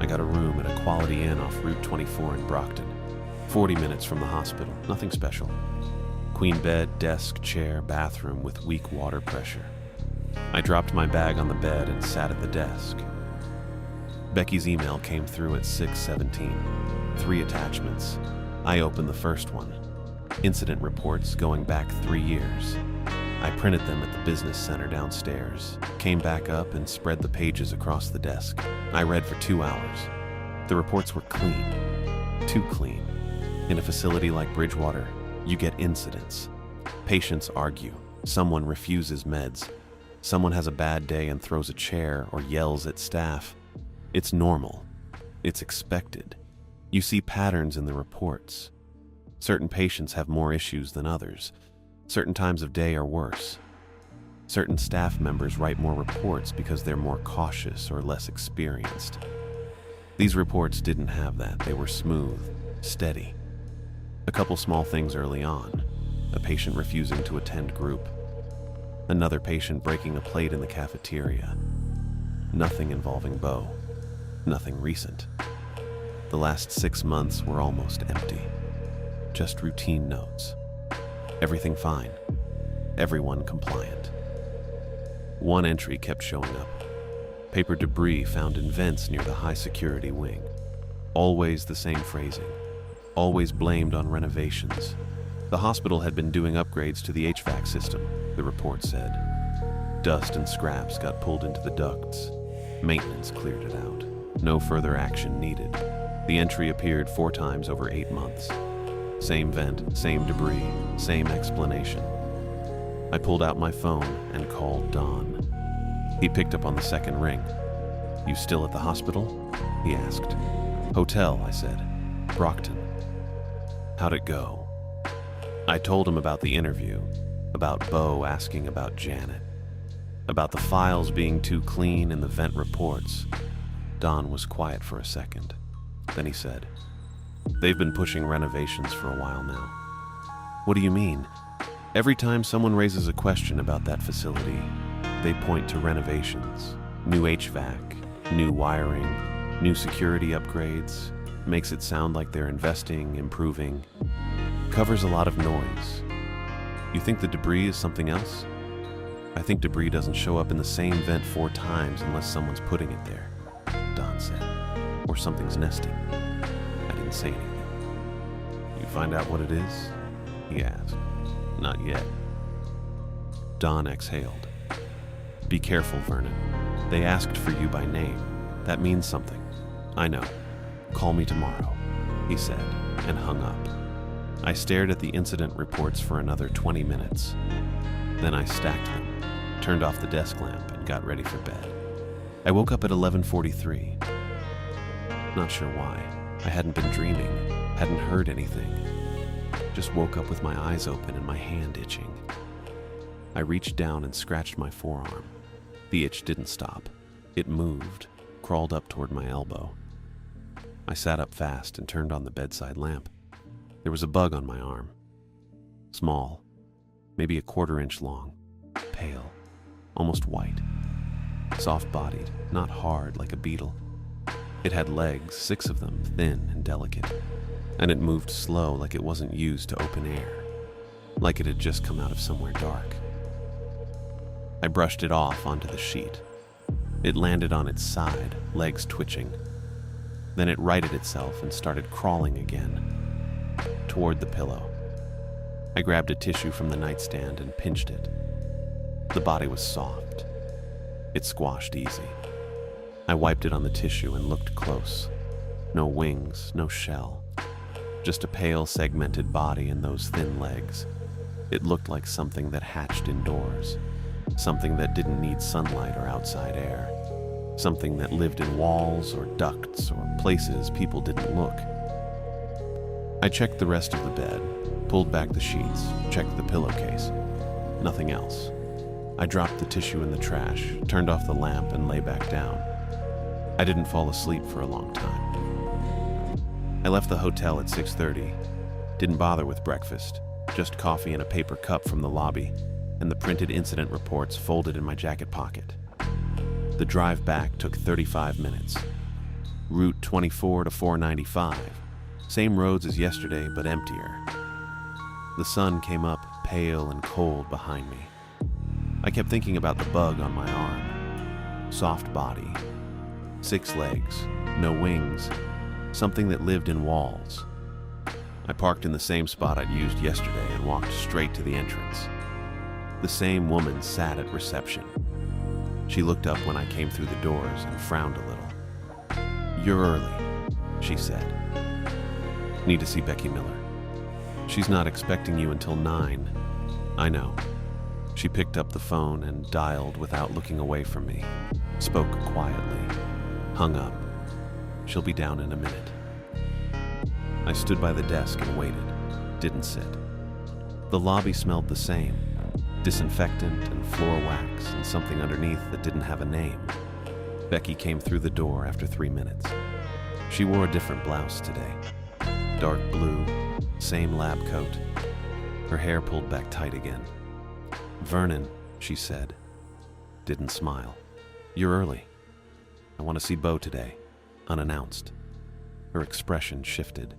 I got a room at a Quality Inn off Route 24 in Brockton. 40 minutes from the hospital, nothing special. Queen bed, desk, chair, bathroom with weak water pressure. I dropped my bag on the bed and sat at the desk. Becky's email came through at 6:17. 3 attachments. I opened the first one. Incident reports going back 3 years. I printed them at the business center downstairs, came back up and spread the pages across the desk. I read for 2 hours. The reports were clean. Too clean. In a facility like Bridgewater, you get incidents. Patients argue. Someone refuses meds. Someone has a bad day and throws a chair or yells at staff. It's normal. It's expected. You see patterns in the reports. Certain patients have more issues than others. Certain times of day are worse. Certain staff members write more reports because they're more cautious or less experienced. These reports didn't have that. They were smooth, steady. A couple small things early on. A patient refusing to attend group. Another patient breaking a plate in the cafeteria. Nothing involving Bo. Nothing recent. The last 6 months were almost empty. Just routine notes. Everything fine. Everyone compliant. One entry kept showing up. Paper debris found in vents near the high-security wing. Always the same phrasing. Always blamed on renovations. The hospital had been doing upgrades to the HVAC system, the report said. Dust and scraps got pulled into the ducts. Maintenance cleared it out. No further action needed. The entry appeared 4 times over 8 months. Same vent, same debris, same explanation. I pulled out my phone and called Don. He picked up on the second ring. "You still at the hospital?" he asked. "Hotel," I said. "Brockton." "How'd it go?" I told him about the interview, about Bo asking about Janet, about the files being too clean in the vent reports. Don was quiet for a second. Then he said, "They've been pushing renovations for a while now." "What do you mean?" "Every time someone raises a question about that facility, they point to renovations, new HVAC, new wiring, new security upgrades. Makes it sound like they're investing, improving. Covers a lot of noise. You think the debris is something else?" "I think debris doesn't show up in the same vent 4 times unless someone's putting it there," Don said. "Or something's nesting." I didn't say anything. "You find out what it is?" he asked. "Not yet." Don exhaled. "Be careful, Vernon. They asked for you by name. That means something. I know. Call me tomorrow," he said, and hung up. I stared at the incident reports for another 20 minutes. Then I stacked them, turned off the desk lamp, and got ready for bed. I woke up at 11:43. Not sure why. I hadn't been dreaming, hadn't heard anything. Just woke up with my eyes open and my hand itching. I reached down and scratched my forearm. The itch didn't stop. It moved, crawled up toward my elbow. I sat up fast and turned on the bedside lamp. There was a bug on my arm. Small, maybe a 1/4 inch long, pale, almost white. Soft-bodied, not hard like a beetle. It had legs, 6 of them, thin and delicate, and it moved slow like it wasn't used to open air, like it had just come out of somewhere dark. I brushed it off onto the sheet. It landed on its side, legs twitching. Then it righted itself and started crawling again, toward the pillow. I grabbed a tissue from the nightstand and pinched it. The body was soft. It squashed easy. I wiped it on the tissue and looked close. No wings, no shell. Just a pale, segmented body and those thin legs. It looked like something that hatched indoors. Something that didn't need sunlight or outside air. Something that lived in walls or ducts or places people didn't look. I checked the rest of the bed, pulled back the sheets, checked the pillowcase. Nothing else. I dropped the tissue in the trash, turned off the lamp, and lay back down. I didn't fall asleep for a long time. I left the hotel at 6:30. Didn't bother with breakfast, just coffee in a paper cup from the lobby, and the printed incident reports folded in my jacket pocket. The drive back took 35 minutes. Route 24 to 495. Same roads as yesterday, but emptier. The sun came up pale and cold behind me. I kept thinking about the bug on my arm. Soft body. 6 legs, no wings. Something that lived in walls. I parked in the same spot I'd used yesterday and walked straight to the entrance. The same woman sat at reception. She looked up when I came through the doors and frowned a little. "You're early," she said. "Need to see Becky Miller." "She's not expecting you until 9. "I know." She picked up the phone and dialed without looking away from me. Spoke quietly. Hung up. "She'll be down in a minute." I stood by the desk and waited. Didn't sit. The lobby smelled the same. Disinfectant and floor wax and something underneath that didn't have a name. Becky came through the door after 3 minutes. She wore a different blouse today. Dark blue, same lab coat. Her hair pulled back tight again. "Vernon," she said. Didn't smile. "You're early. I want to see Bo today, unannounced." Her expression shifted.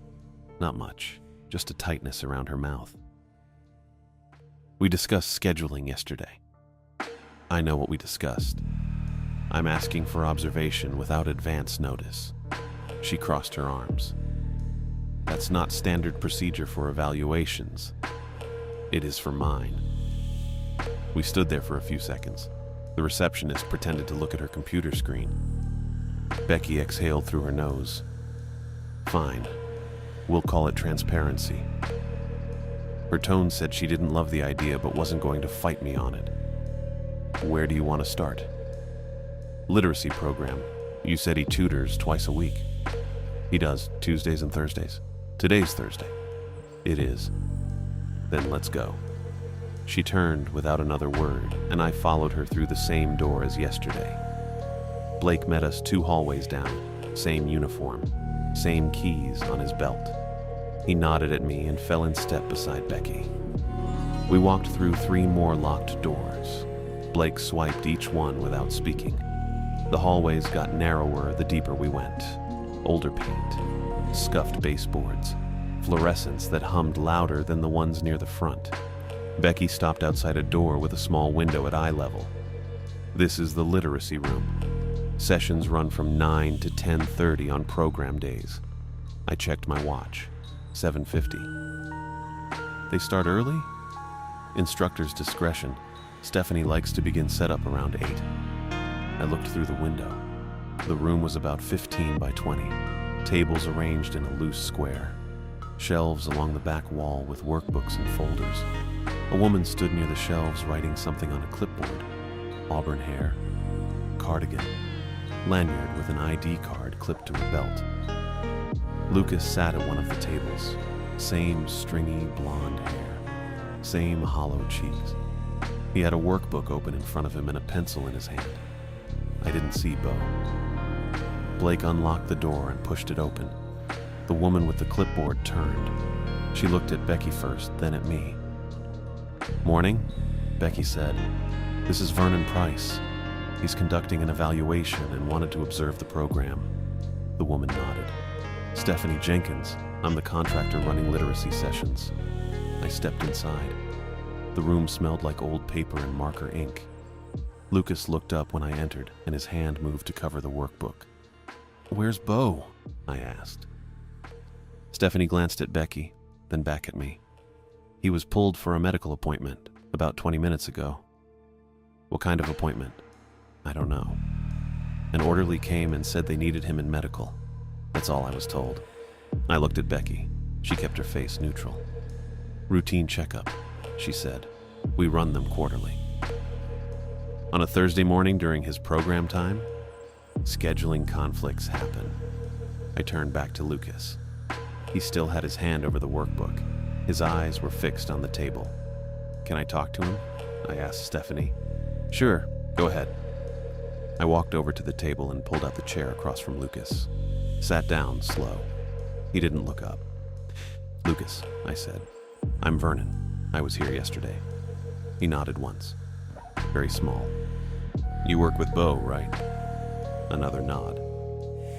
Not much, just a tightness around her mouth. "We discussed scheduling yesterday." "I know what we discussed. I'm asking for observation without advance notice." She crossed her arms. "That's not standard procedure for evaluations," It is for mine. We stood there for a few seconds. The receptionist pretended to look at her computer screen. Becky exhaled through her nose. Fine. We'll call it transparency. Her tone said she didn't love the idea but wasn't going to fight me on it. Where do you want to start? Literacy program. You said he tutors twice a week. He does, Tuesdays and Thursdays. Today's Thursday. It is. Then let's go. She turned without another word, and I followed her through the same door as yesterday. Blake met us 2 hallways down, same uniform, same keys on his belt. He nodded at me and fell in step beside Becky. We walked through 3 more locked doors. Blake swiped each one without speaking. The hallways got narrower the deeper we went. Older paint, scuffed baseboards, fluorescents that hummed louder than the ones near the front. Becky stopped outside a door with a small window at eye level. This is the literacy room. Sessions run from 9 to 10:30 on program days. I checked my watch. 7:50. They start early? Instructor's discretion. Stephanie likes to begin setup around 8. I looked through the window. The room was about 15 by 20. Tables arranged in a loose square. Shelves along the back wall with workbooks and folders. A woman stood near the shelves writing something on a clipboard. Auburn hair. Cardigan. Lanyard with an ID card clipped to her belt. Lucas sat at one of the tables. Same stringy blonde hair. Same hollow cheeks. He had a workbook open in front of him and a pencil in his hand. I didn't see Bo. Blake unlocked the door and pushed it open. The woman with the clipboard turned. She looked at Becky first, then at me. "Morning," Becky said. "This is Vernon Price. He's conducting an evaluation and wanted to observe the program." The woman nodded. "Stephanie Jenkins. I'm the contractor running literacy sessions." I stepped inside. The room smelled like old paper and marker ink. Lucas looked up when I entered, and his hand moved to cover the workbook. "Where's Bo?" I asked. Stephanie glanced at Becky, then back at me. "He was pulled for a medical appointment about 20 minutes ago." "What kind of appointment?" "I don't know. An orderly came and said they needed him in medical. That's all I was told." I looked at Becky. She kept her face neutral. "Routine checkup," she said. "We run them quarterly." On a Thursday morning during his program time, scheduling conflicts happen. I turned back to Lucas. He still had his hand over the workbook. His eyes were fixed on the table. "Can I talk to him?" I asked Stephanie. "Sure, go ahead." I walked over to the table and pulled out the chair across from Lucas. Sat down, slow. He didn't look up. "Lucas," I said. "I'm Vernon. I was here yesterday." He nodded once. Very small. "You work with Bo, right?" Another nod.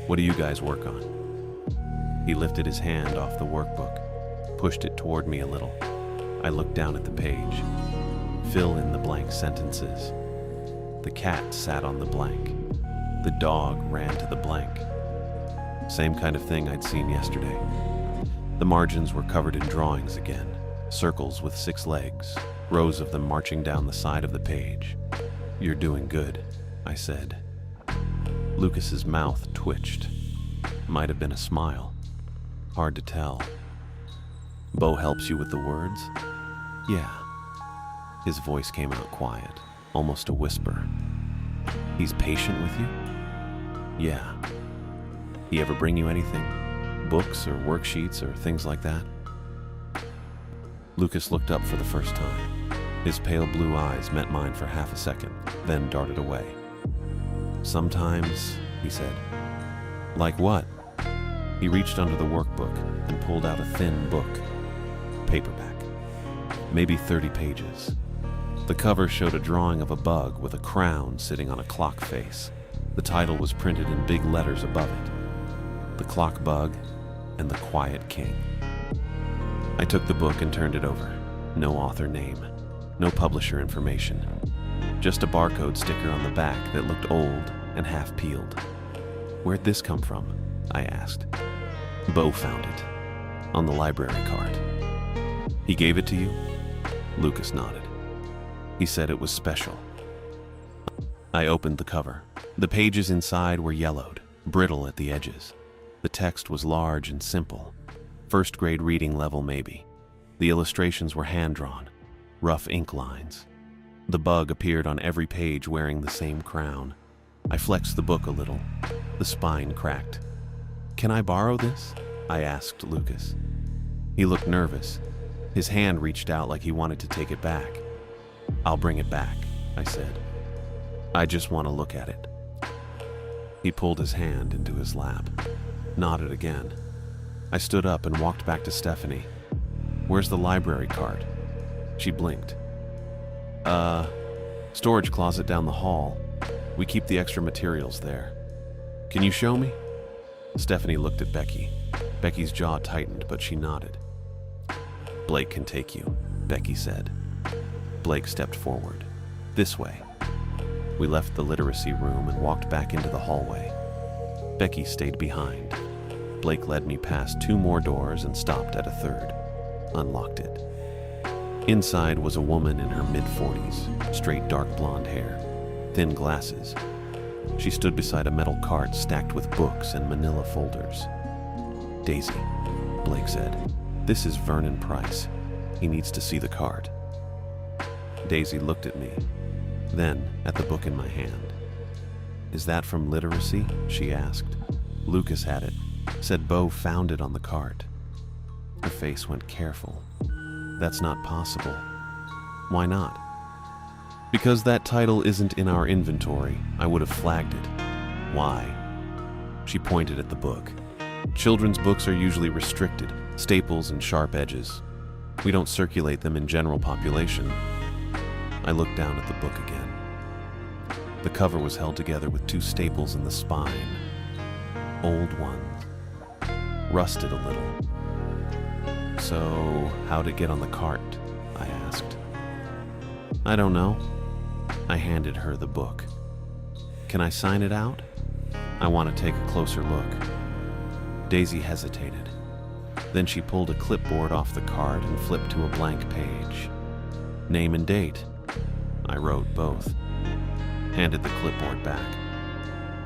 "What do you guys work on?" He lifted his hand off the workbook, pushed it toward me a little. I looked down at the page. Fill in the blank sentences. The cat sat on the blank. The dog ran to the blank. Same kind of thing I'd seen yesterday. The margins were covered in drawings again. Circles with 6 legs, rows of them marching down the side of the page. "You're doing good," I said. Lucas's mouth twitched. Might have been a smile. Hard to tell. "Bo helps you with the words?" "Yeah." His voice came out quiet, almost a whisper. "He's patient with you?" "Yeah." "He ever bring you anything? Books or worksheets or things like that?" Lucas looked up for the first time. His pale blue eyes met mine for half a second, then darted away. "Sometimes," he said. "Like what?" He reached under the workbook and pulled out a thin book. Paperback. Maybe 30 pages. The cover showed a drawing of a bug with a crown sitting on a clock face. The title was printed in big letters above it. The Clock Bug and the Quiet King. I took the book and turned it over. No author name. No publisher information. Just a barcode sticker on the back that looked old and half peeled. "Where'd this come from?" I asked. "Bo found it. On the library cart." "He gave it to you?" Lucas nodded. He said it was special. I opened the cover. The pages inside were yellowed, brittle at the edges. The text was large and simple. First grade reading level maybe. The illustrations were hand-drawn, rough ink lines. The bug appeared on every page wearing the same crown. I flexed the book a little. The spine cracked. "Can I borrow this?" I asked Lucas. He looked nervous. His hand reached out like he wanted to take it back. "I'll bring it back," I said. "I just want to look at it." He pulled his hand into his lap, nodded again. I stood up and walked back to Stephanie. "Where's the library card?" She blinked. Storage closet down the hall. We keep the extra materials there. Can you show me?" Stephanie looked at Becky. Becky's jaw tightened, but she nodded. "Blake can take you," Becky said. Blake stepped forward. "This way." We left the literacy room and walked back into the hallway. Becky stayed behind. Blake led me past 2 more doors and stopped at a 3rd. Unlocked it. Inside was a woman in her mid-40s, straight dark blonde hair, thin glasses. She stood beside a metal cart stacked with books and manila folders. "Daisy," Blake said. "This is Vernon Price. He needs to see the cart." Daisy looked at me, then at the book in my hand. "Is that from literacy?" she asked. "Lucas had it. Said Bo found it on the cart." Her face went careful. "That's not possible." "Why not?" "Because that title isn't in our inventory. I would have flagged it." "Why?" She pointed at the book. "Children's books are usually restricted, staples and sharp edges. We don't circulate them in general population." I looked down at the book again. The cover was held together with 2 staples in the spine. Old ones. Rusted a little. "So, how'd it get on the cart?" I asked. "I don't know." I handed her the book. "Can I sign it out? I want to take a closer look." Daisy hesitated. Then she pulled a clipboard off the cart and flipped to a blank page. "Name and date." I wrote both. Handed the clipboard back.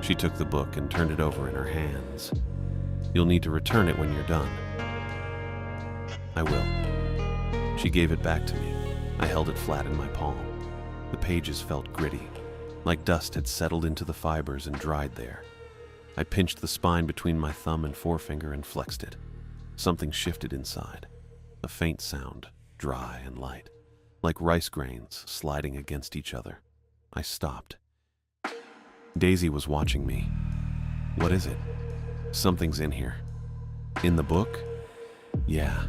She took the book and turned it over in her hands. "You'll need to return it when you're done." "I will." She gave it back to me. I held it flat in my palm. The pages felt gritty, like dust had settled into the fibers and dried there. I pinched the spine between my thumb and forefinger and flexed it. Something shifted inside. A faint sound, dry and light, like rice grains sliding against each other. I stopped. Daisy was watching me. "What is it?" "Something's in here." "In the book?" "Yeah."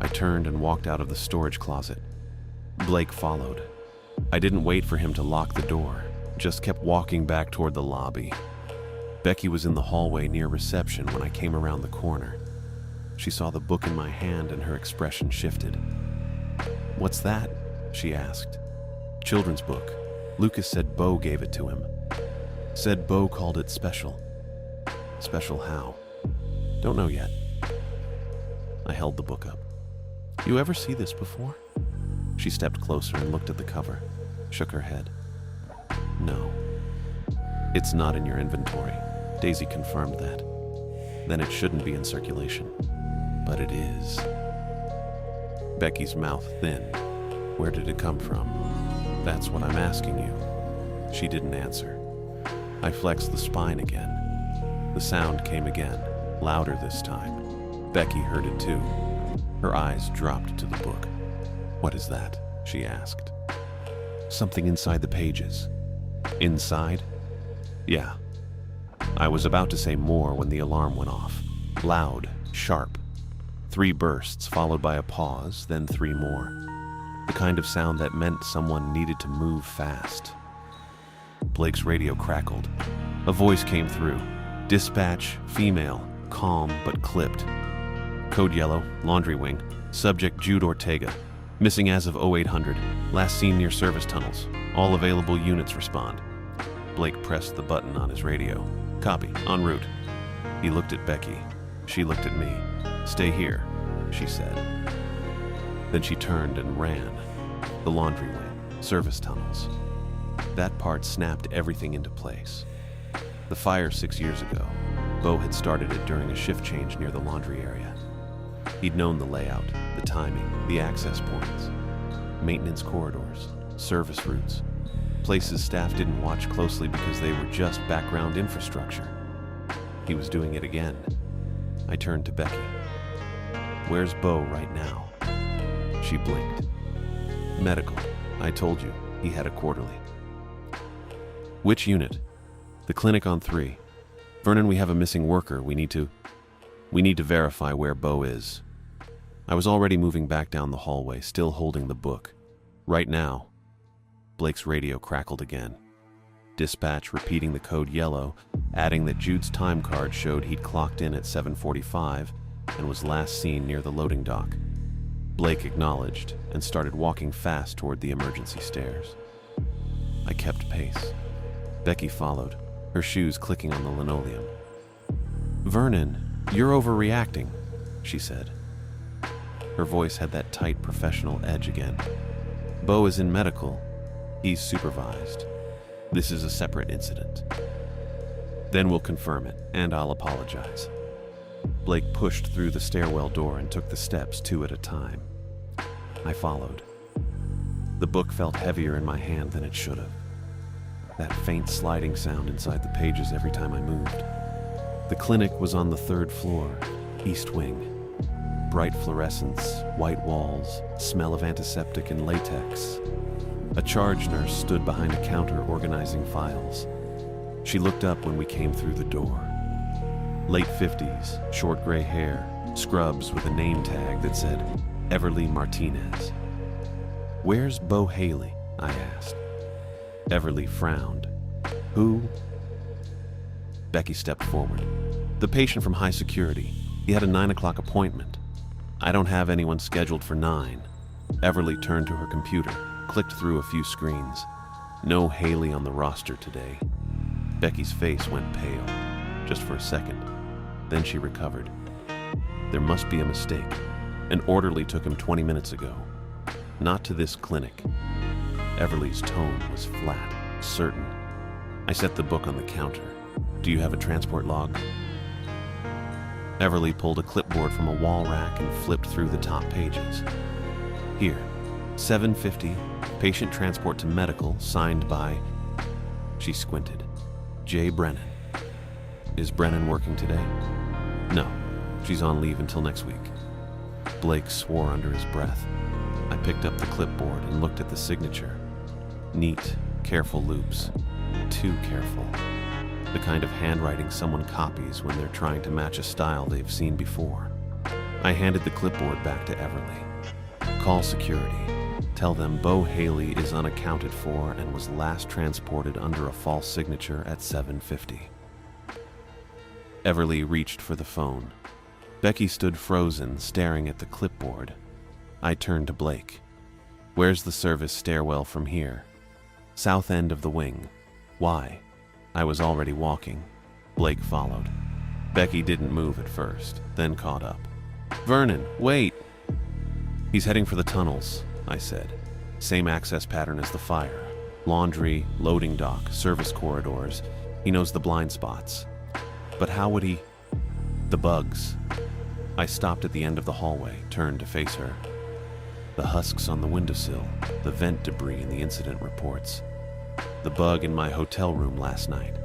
I turned and walked out of the storage closet. Blake followed. I didn't wait for him to lock the door, just kept walking back toward the lobby. Becky was in the hallway near reception when I came around the corner. She saw the book in my hand and her expression shifted. "What's that?" she asked. "Children's book. Lucas said Bo gave it to him. Said Bo called it special." "Special how?" "Don't know yet." I held the book up. "You ever see this before?" She stepped closer and looked at the cover, shook her head. "No." "It's not in your inventory." Daisy confirmed that. "Then it shouldn't be in circulation." "But it is." Becky's mouth thinned. "Where did it come from?" "That's what I'm asking you." She didn't answer. I flexed the spine again. The sound came again, louder this time. Becky heard it too. Her eyes dropped to the book. "What is that?" she asked. "Something inside the pages." "Inside?" "Yeah." I was about to say more when the alarm went off. Loud, sharp. 3 bursts followed by a pause, then 3 more. The kind of sound that meant someone needed to move fast. Blake's radio crackled. A voice came through. "Dispatch, female, calm but clipped. Code yellow, laundry wing. Subject Jude Ortega. Missing as of 0800. Last seen near service tunnels. All available units respond." Blake pressed the button on his radio. "Copy, en route." He looked at Becky. She looked at me. "Stay here," she said. Then she turned and ran. The laundry wing, service tunnels. That part snapped everything into place. The fire 6 years ago, Bo had started it during a shift change near the laundry area. He'd known the layout, the timing, the access points, maintenance corridors, service routes, places staff didn't watch closely because they were just background infrastructure. He was doing it again. I turned to Becky. "Where's Bo right now?" She blinked. "Medical. I told you, he had a quarterly." "Which unit?" "The clinic on 3. Vernon, we have a missing worker. We need to verify where Bo is." I was already moving back down the hallway, still holding the book. "Right now." Blake's radio crackled again. Dispatch repeating the code yellow, adding that Jude's time card showed he'd clocked in at 7:45 and was last seen near the loading dock. Blake acknowledged and started walking fast toward the emergency stairs. I kept pace. Becky followed, her shoes clicking on the linoleum. "Vernon, you're overreacting," she said. Her voice had that tight professional edge again. "Bo is in medical. He's supervised. This is a separate incident. Then we'll confirm it, and I'll apologize." Blake pushed through the stairwell door and took the steps 2 at a time. I followed. The book felt heavier in my hand than it should have. That faint sliding sound inside the pages every time I moved. The clinic was on the 3rd floor, east wing. Bright fluorescents, white walls, smell of antiseptic and latex. A charge nurse stood behind a counter organizing files. She looked up when we came through the door. Late 50s, short gray hair, scrubs with a name tag that said Everly Martinez. "Where's Bo Haley?" I asked. Everly frowned. "Who?" Becky stepped forward. "The patient from high security. He had a 9 o'clock appointment. I don't have anyone scheduled for 9. Everly turned to her computer, clicked through a few screens. No Haley on the roster today. Becky's face went pale, just for a second. Then she recovered. There must be a mistake. An orderly took him 20 minutes ago. Not to this clinic. Everly's tone was flat, certain. I set the book on the counter. "Do you have a transport log?" Everly pulled a clipboard from a wall rack and flipped through the top pages. "Here, 7:50, patient transport to medical, signed by..." She squinted. "J. Brennan." "Is Brennan working today?" "No, she's on leave until next week." Blake swore under his breath. I picked up the clipboard and looked at the signature. Neat, careful loops. Too careful. The kind of handwriting someone copies when they're trying to match a style they've seen before. I handed the clipboard back to Everly. "Call security. Tell them Bo Haley is unaccounted for and was last transported under a false signature at 7:50. Everly reached for the phone. Becky stood frozen, staring at the clipboard. I turned to Blake. "Where's the service stairwell from here?" "South end of the wing." "Why?" I was already walking. Blake followed. Becky didn't move at first, then caught up. "Vernon, wait!" "He's heading for the tunnels," I said. "Same access pattern as the fire. Laundry, loading dock, service corridors. He knows the blind spots. But how would he..." "The bugs." I stopped at the end of the hallway, turned to face her. The husks on the windowsill, the vent debris in the incident reports. The bug in my hotel room last night.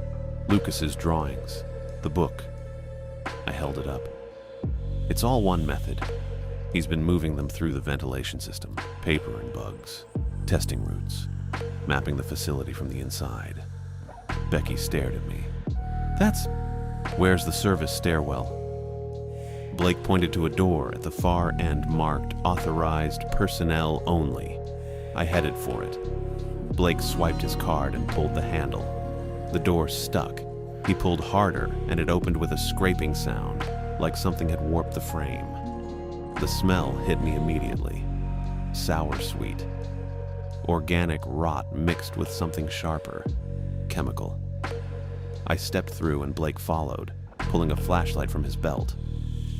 Lucas's drawings. The book. I held it up. It's all one method. He's been moving them through the ventilation system, paper and bugs, testing routes, mapping the facility from the inside. Becky stared at me. "That's..." "Where's the service stairwell?" Blake pointed to a door at the far end marked Authorized Personnel Only. I headed for it. Blake swiped his card and pulled the handle. The door stuck. He pulled harder and it opened with a scraping sound, like something had warped the frame. The smell hit me immediately. Sour sweet. Organic rot mixed with something sharper. Chemical. I stepped through and Blake followed, pulling a flashlight from his belt.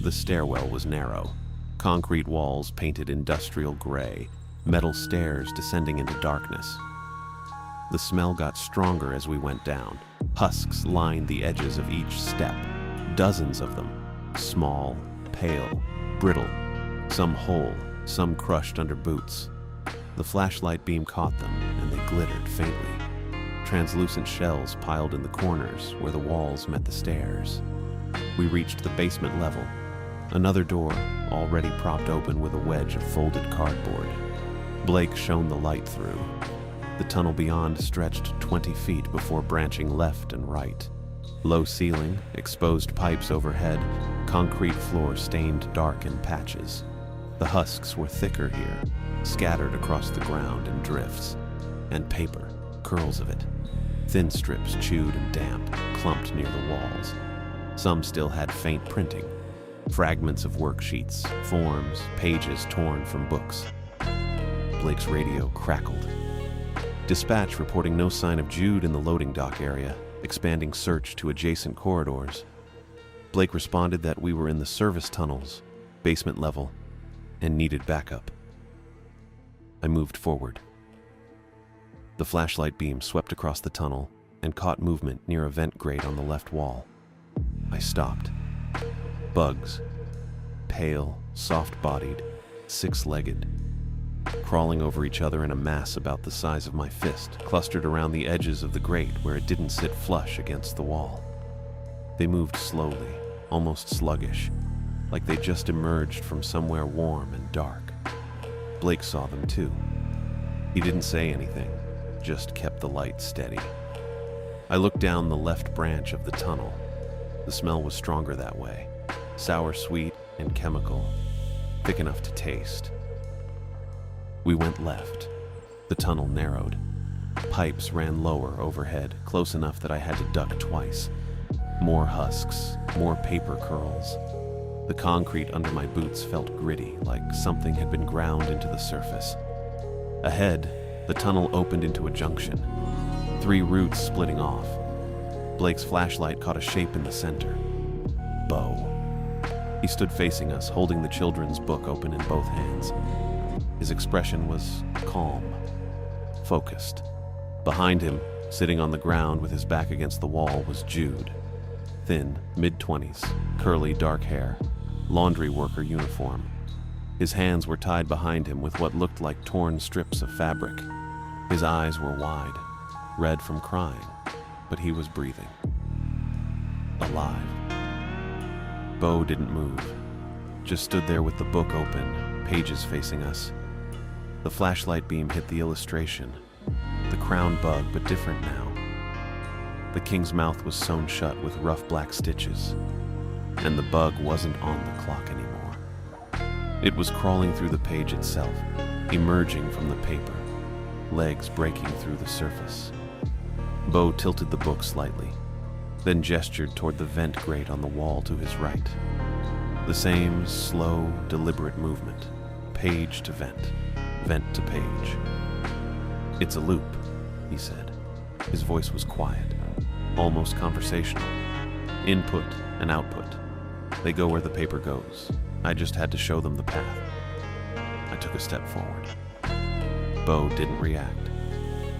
The stairwell was narrow. Concrete walls painted industrial gray, metal stairs descending into darkness. The smell got stronger as we went down. Husks lined the edges of each step, dozens of them, small, pale, brittle, some whole, some crushed under boots. The flashlight beam caught them, and they glittered faintly. Translucent shells piled in the corners where the walls met the stairs. We reached the basement level. Another door, already propped open with a wedge of folded cardboard. Blake shone the light through. The tunnel beyond stretched 20 feet before branching left and right. Low ceiling, exposed pipes overhead, concrete floor stained dark in patches. The husks were thicker here, scattered across the ground in drifts. And paper, curls of it. Thin strips chewed and damp, clumped near the walls. Some still had faint printing. Fragments of worksheets, forms, pages torn from books. Blake's radio crackled. Dispatch reporting no sign of Jude in the loading dock area, expanding search to adjacent corridors. Blake responded that we were in the service tunnels, basement level, and needed backup. I moved forward. The flashlight beam swept across the tunnel and caught movement near a vent grate on the left wall. I stopped. Bugs. Pale, soft-bodied, six-legged. Crawling over each other in a mass about the size of my fist, clustered around the edges of the grate where it didn't sit flush against the wall. They moved slowly, almost sluggish, like they just emerged from somewhere warm and dark. Blake saw them too. He didn't say anything, just kept the light steady. I looked down the left branch of the tunnel. The smell was stronger that way, sour-sweet and chemical, thick enough to taste. We went left. The tunnel narrowed. Pipes ran lower overhead, close enough that I had to duck twice. More husks, more paper curls. The concrete under my boots felt gritty, like something had been ground into the surface. Ahead, the tunnel opened into a junction. 3 routes splitting off. Blake's flashlight caught a shape in the center. Bo. He stood facing us, holding the children's book open in both hands. His expression was calm, focused. Behind him, sitting on the ground with his back against the wall, was Jude. Thin, mid-20s, curly dark hair, laundry worker uniform. His hands were tied behind him with what looked like torn strips of fabric. His eyes were wide, red from crying, but he was breathing. Alive. Bo didn't move, just stood there with the book open, pages facing us. The flashlight beam hit the illustration, the crown bug, but different now. The king's mouth was sewn shut with rough black stitches, and the bug wasn't on the clock anymore. It was crawling through the page itself, emerging from the paper, legs breaking through the surface. Bo tilted the book slightly, then gestured toward the vent grate on the wall to his right. The same slow, deliberate movement, page to vent, vent to page. "It's a loop," he said. His voice was quiet, almost conversational. "Input and output. They go where the paper goes. I just had to show them the path." I took a step forward. Bo didn't react.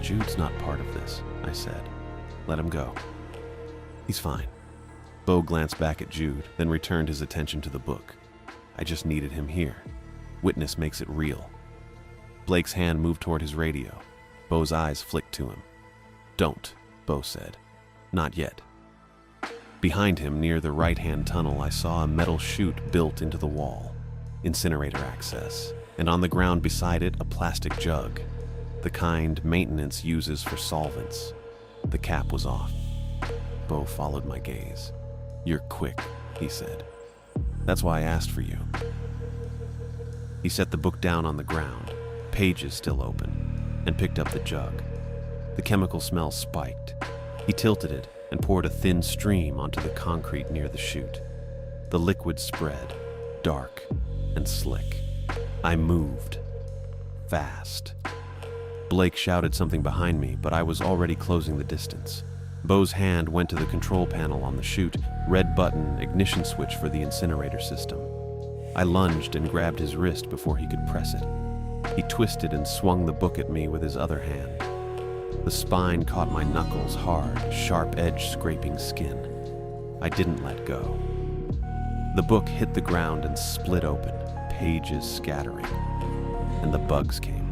"Jude's not part of this," I said. "Let him go." "He's fine." Bo glanced back at Jude, then returned his attention to the book. "I just needed him here. Witness makes it real." Blake's hand moved toward his radio. Bo's eyes flicked to him. "Don't," Bo said. "Not yet." Behind him, near the right-hand tunnel, I saw a metal chute built into the wall. Incinerator access. And on the ground beside it, a plastic jug. The kind maintenance uses for solvents. The cap was off. Bo followed my gaze. "You're quick," he said. "That's why I asked for you." He set the book down on the ground, pages still open, and picked up the jug. The chemical smell spiked. He tilted it and poured a thin stream onto the concrete near the chute. The liquid spread, dark and slick. I moved. Fast. Blake shouted something behind me, but I was already closing the distance. Bo's hand went to the control panel on the chute, red button, ignition switch for the incinerator system. I lunged and grabbed his wrist before he could press it. He twisted and swung the book at me with his other hand. The spine caught my knuckles hard, sharp edge scraping skin. I didn't let go. The book hit the ground and split open, pages scattering. And the bugs came.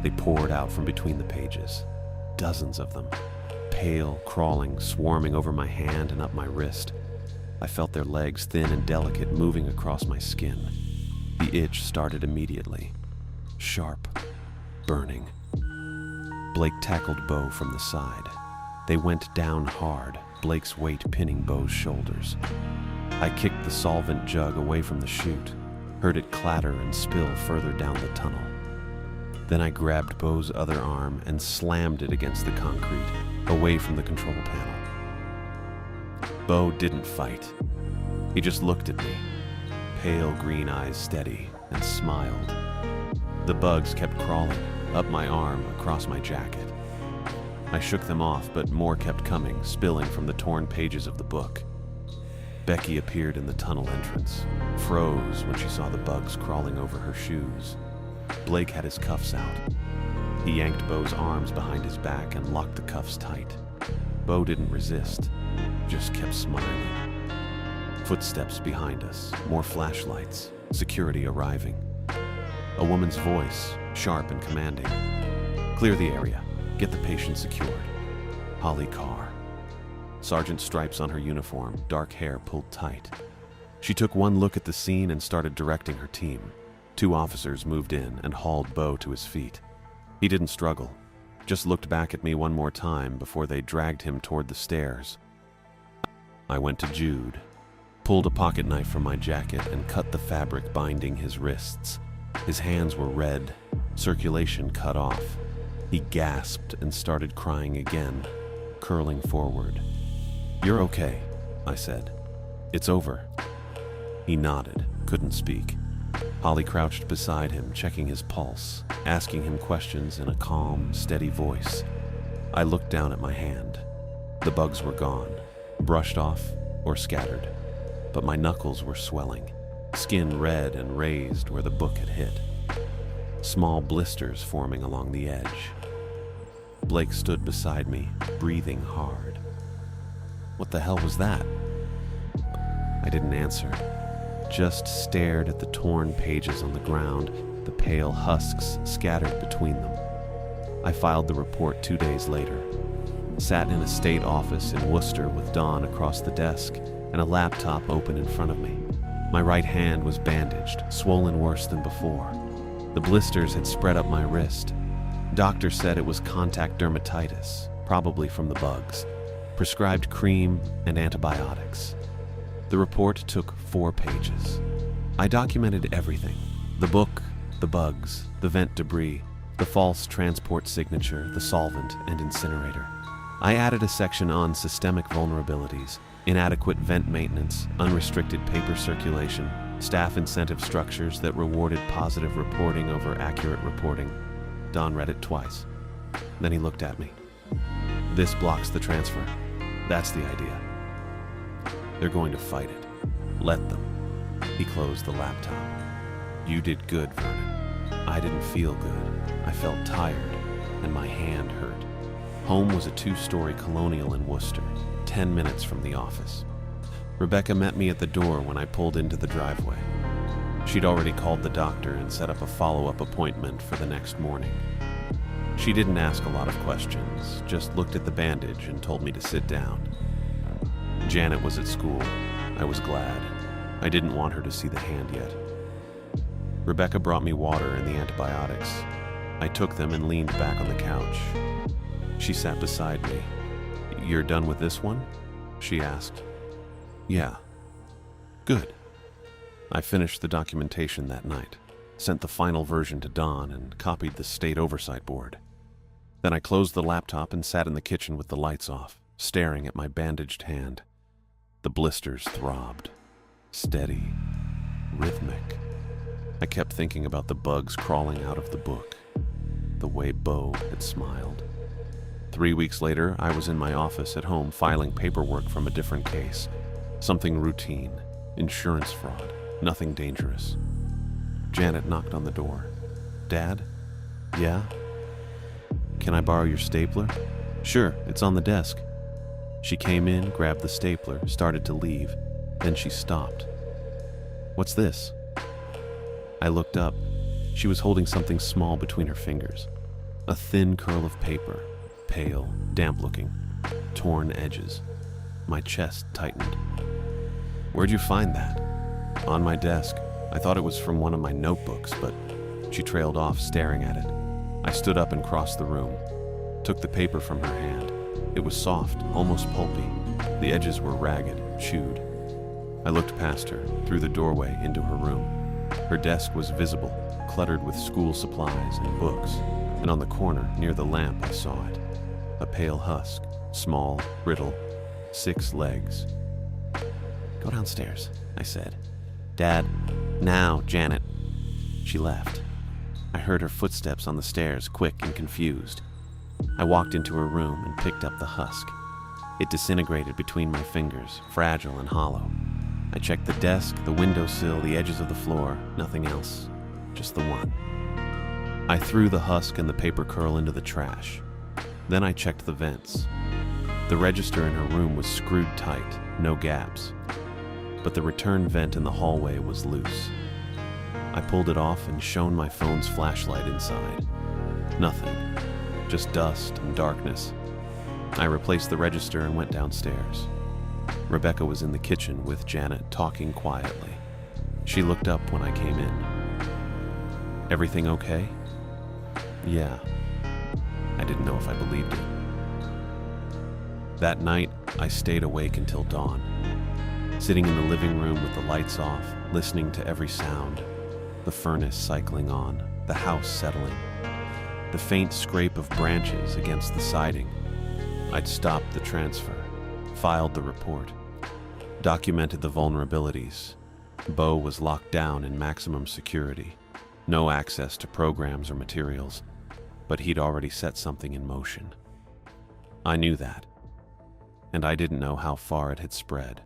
They poured out from between the pages. Dozens of them. Pale, crawling, swarming over my hand and up my wrist. I felt their legs, thin and delicate, moving across my skin. The itch started immediately. Sharp. Burning. Blake tackled Bo from the side. They went down hard, Blake's weight pinning Bo's shoulders. I kicked the solvent jug away from the chute, heard it clatter and spill further down the tunnel. Then I grabbed Bo's other arm and slammed it against the concrete, away from the control panel. Bo didn't fight. He just looked at me, pale green eyes steady, and smiled. The bugs kept crawling, up my arm, across my jacket. I shook them off, but more kept coming, spilling from the torn pages of the book. Becky appeared in the tunnel entrance, froze when she saw the bugs crawling over her shoes. Blake had his cuffs out. He yanked Bo's arms behind his back and locked the cuffs tight. Bo didn't resist, just kept smiling. Footsteps behind us, more flashlights, security arriving. A woman's voice, sharp and commanding. Clear the area. Get the patient secured. Holly Carr. Sergeant stripes on her uniform, dark hair pulled tight. She took one look at the scene and started directing her team. 2 officers moved in and hauled Bo to his feet. He didn't struggle, just looked back at me one more time before they dragged him toward the stairs. I went to Jude, pulled a pocket knife from my jacket and cut the fabric binding his wrists. His hands were red, circulation cut off. He gasped and started crying again, curling forward. "You're okay," I said. "It's over." He nodded, couldn't speak. Holly crouched beside him, checking his pulse, asking him questions in a calm, steady voice. I looked down at my hand. The bugs were gone, brushed off or scattered, but my knuckles were swelling, skin red and raised where the book had hit. Small blisters forming along the edge. Blake stood beside me, breathing hard. What the hell was that? I didn't answer, just stared at the torn pages on the ground, the pale husks scattered between them. I filed the report 2 days later, sat in a state office in Worcester with Dawn across the desk and a laptop open in front of me. My right hand was bandaged, swollen worse than before. The blisters had spread up my wrist. Doctor said it was contact dermatitis, probably from the bugs. Prescribed cream and antibiotics. The report took 4 pages. I documented everything. The book, the bugs, the vent debris, the false transport signature, the solvent, and incinerator. I added a section on systemic vulnerabilities, inadequate vent maintenance, unrestricted paper circulation, staff incentive structures that rewarded positive reporting over accurate reporting. Don read it twice. Then he looked at me. "This blocks the transfer. That's the idea. They're going to fight it. Let them." He closed the laptop. "You did good, Vernon. I didn't feel good. I felt tired, and my hand hurt." Home was a 2-story colonial in Worcester, 10 minutes from the office. Rebecca met me at the door when I pulled into the driveway. She'd already called the doctor and set up a follow-up appointment for the next morning. She didn't ask a lot of questions, just looked at the bandage and told me to sit down. Janet was at school. I was glad. I didn't want her to see the hand yet. Rebecca brought me water and the antibiotics. I took them and leaned back on the couch. She sat beside me. "You're done with this one?" she asked. "Yeah." "Good." I finished the documentation that night, sent the final version to Don, and copied the state oversight board. Then I closed the laptop and sat in the kitchen with the lights off, staring at my bandaged hand. The blisters throbbed. Steady. Rhythmic. I kept thinking about the bugs crawling out of the book. The way Bo had smiled. 3 weeks later, I was in my office at home filing paperwork from a different case. Something routine. Insurance fraud. Nothing dangerous. Janet knocked on the door. "Dad?" Yeah? Can I borrow your stapler? Sure, it's on the desk. She came in, grabbed the stapler, started to leave. Then she stopped. What's this? I looked up. She was holding something small between her fingers. A thin curl of paper, pale, damp-looking, torn edges. My chest tightened. Where'd you find that? On my desk. I thought it was from one of my notebooks, but she trailed off, staring at it. I stood up and crossed the room, took the paper from her hand. It was soft, almost pulpy. The edges were ragged, chewed. I looked past her, through the doorway, into her room. Her desk was visible, cluttered with school supplies and books, and on the corner, near the lamp, I saw it. A pale husk, small, brittle, 6 legs. Go downstairs, I said. Dad, now, Janet. She left. I heard her footsteps on the stairs, quick and confused. I walked into her room and picked up the husk. It disintegrated between my fingers, fragile and hollow. I checked the desk, the windowsill, the edges of the floor, nothing else, just the one. I threw the husk and the paper curl into the trash. Then I checked the vents. The register in her room was screwed tight, no gaps. But the return vent in the hallway was loose. I pulled it off and shone my phone's flashlight inside. Nothing, just dust and darkness. I replaced the register and went downstairs. Rebecca was in the kitchen with Janet, talking quietly. She looked up when I came in. Everything okay? Yeah. I didn't know if I believed it. That night, I stayed awake until dawn. Sitting in the living room with the lights off, listening to every sound, the furnace cycling on, the house settling, the faint scrape of branches against the siding. I'd stopped the transfer, filed the report, documented the vulnerabilities. Bo was locked down in maximum security, no access to programs or materials, but he'd already set something in motion. I knew that, and I didn't know how far it had spread.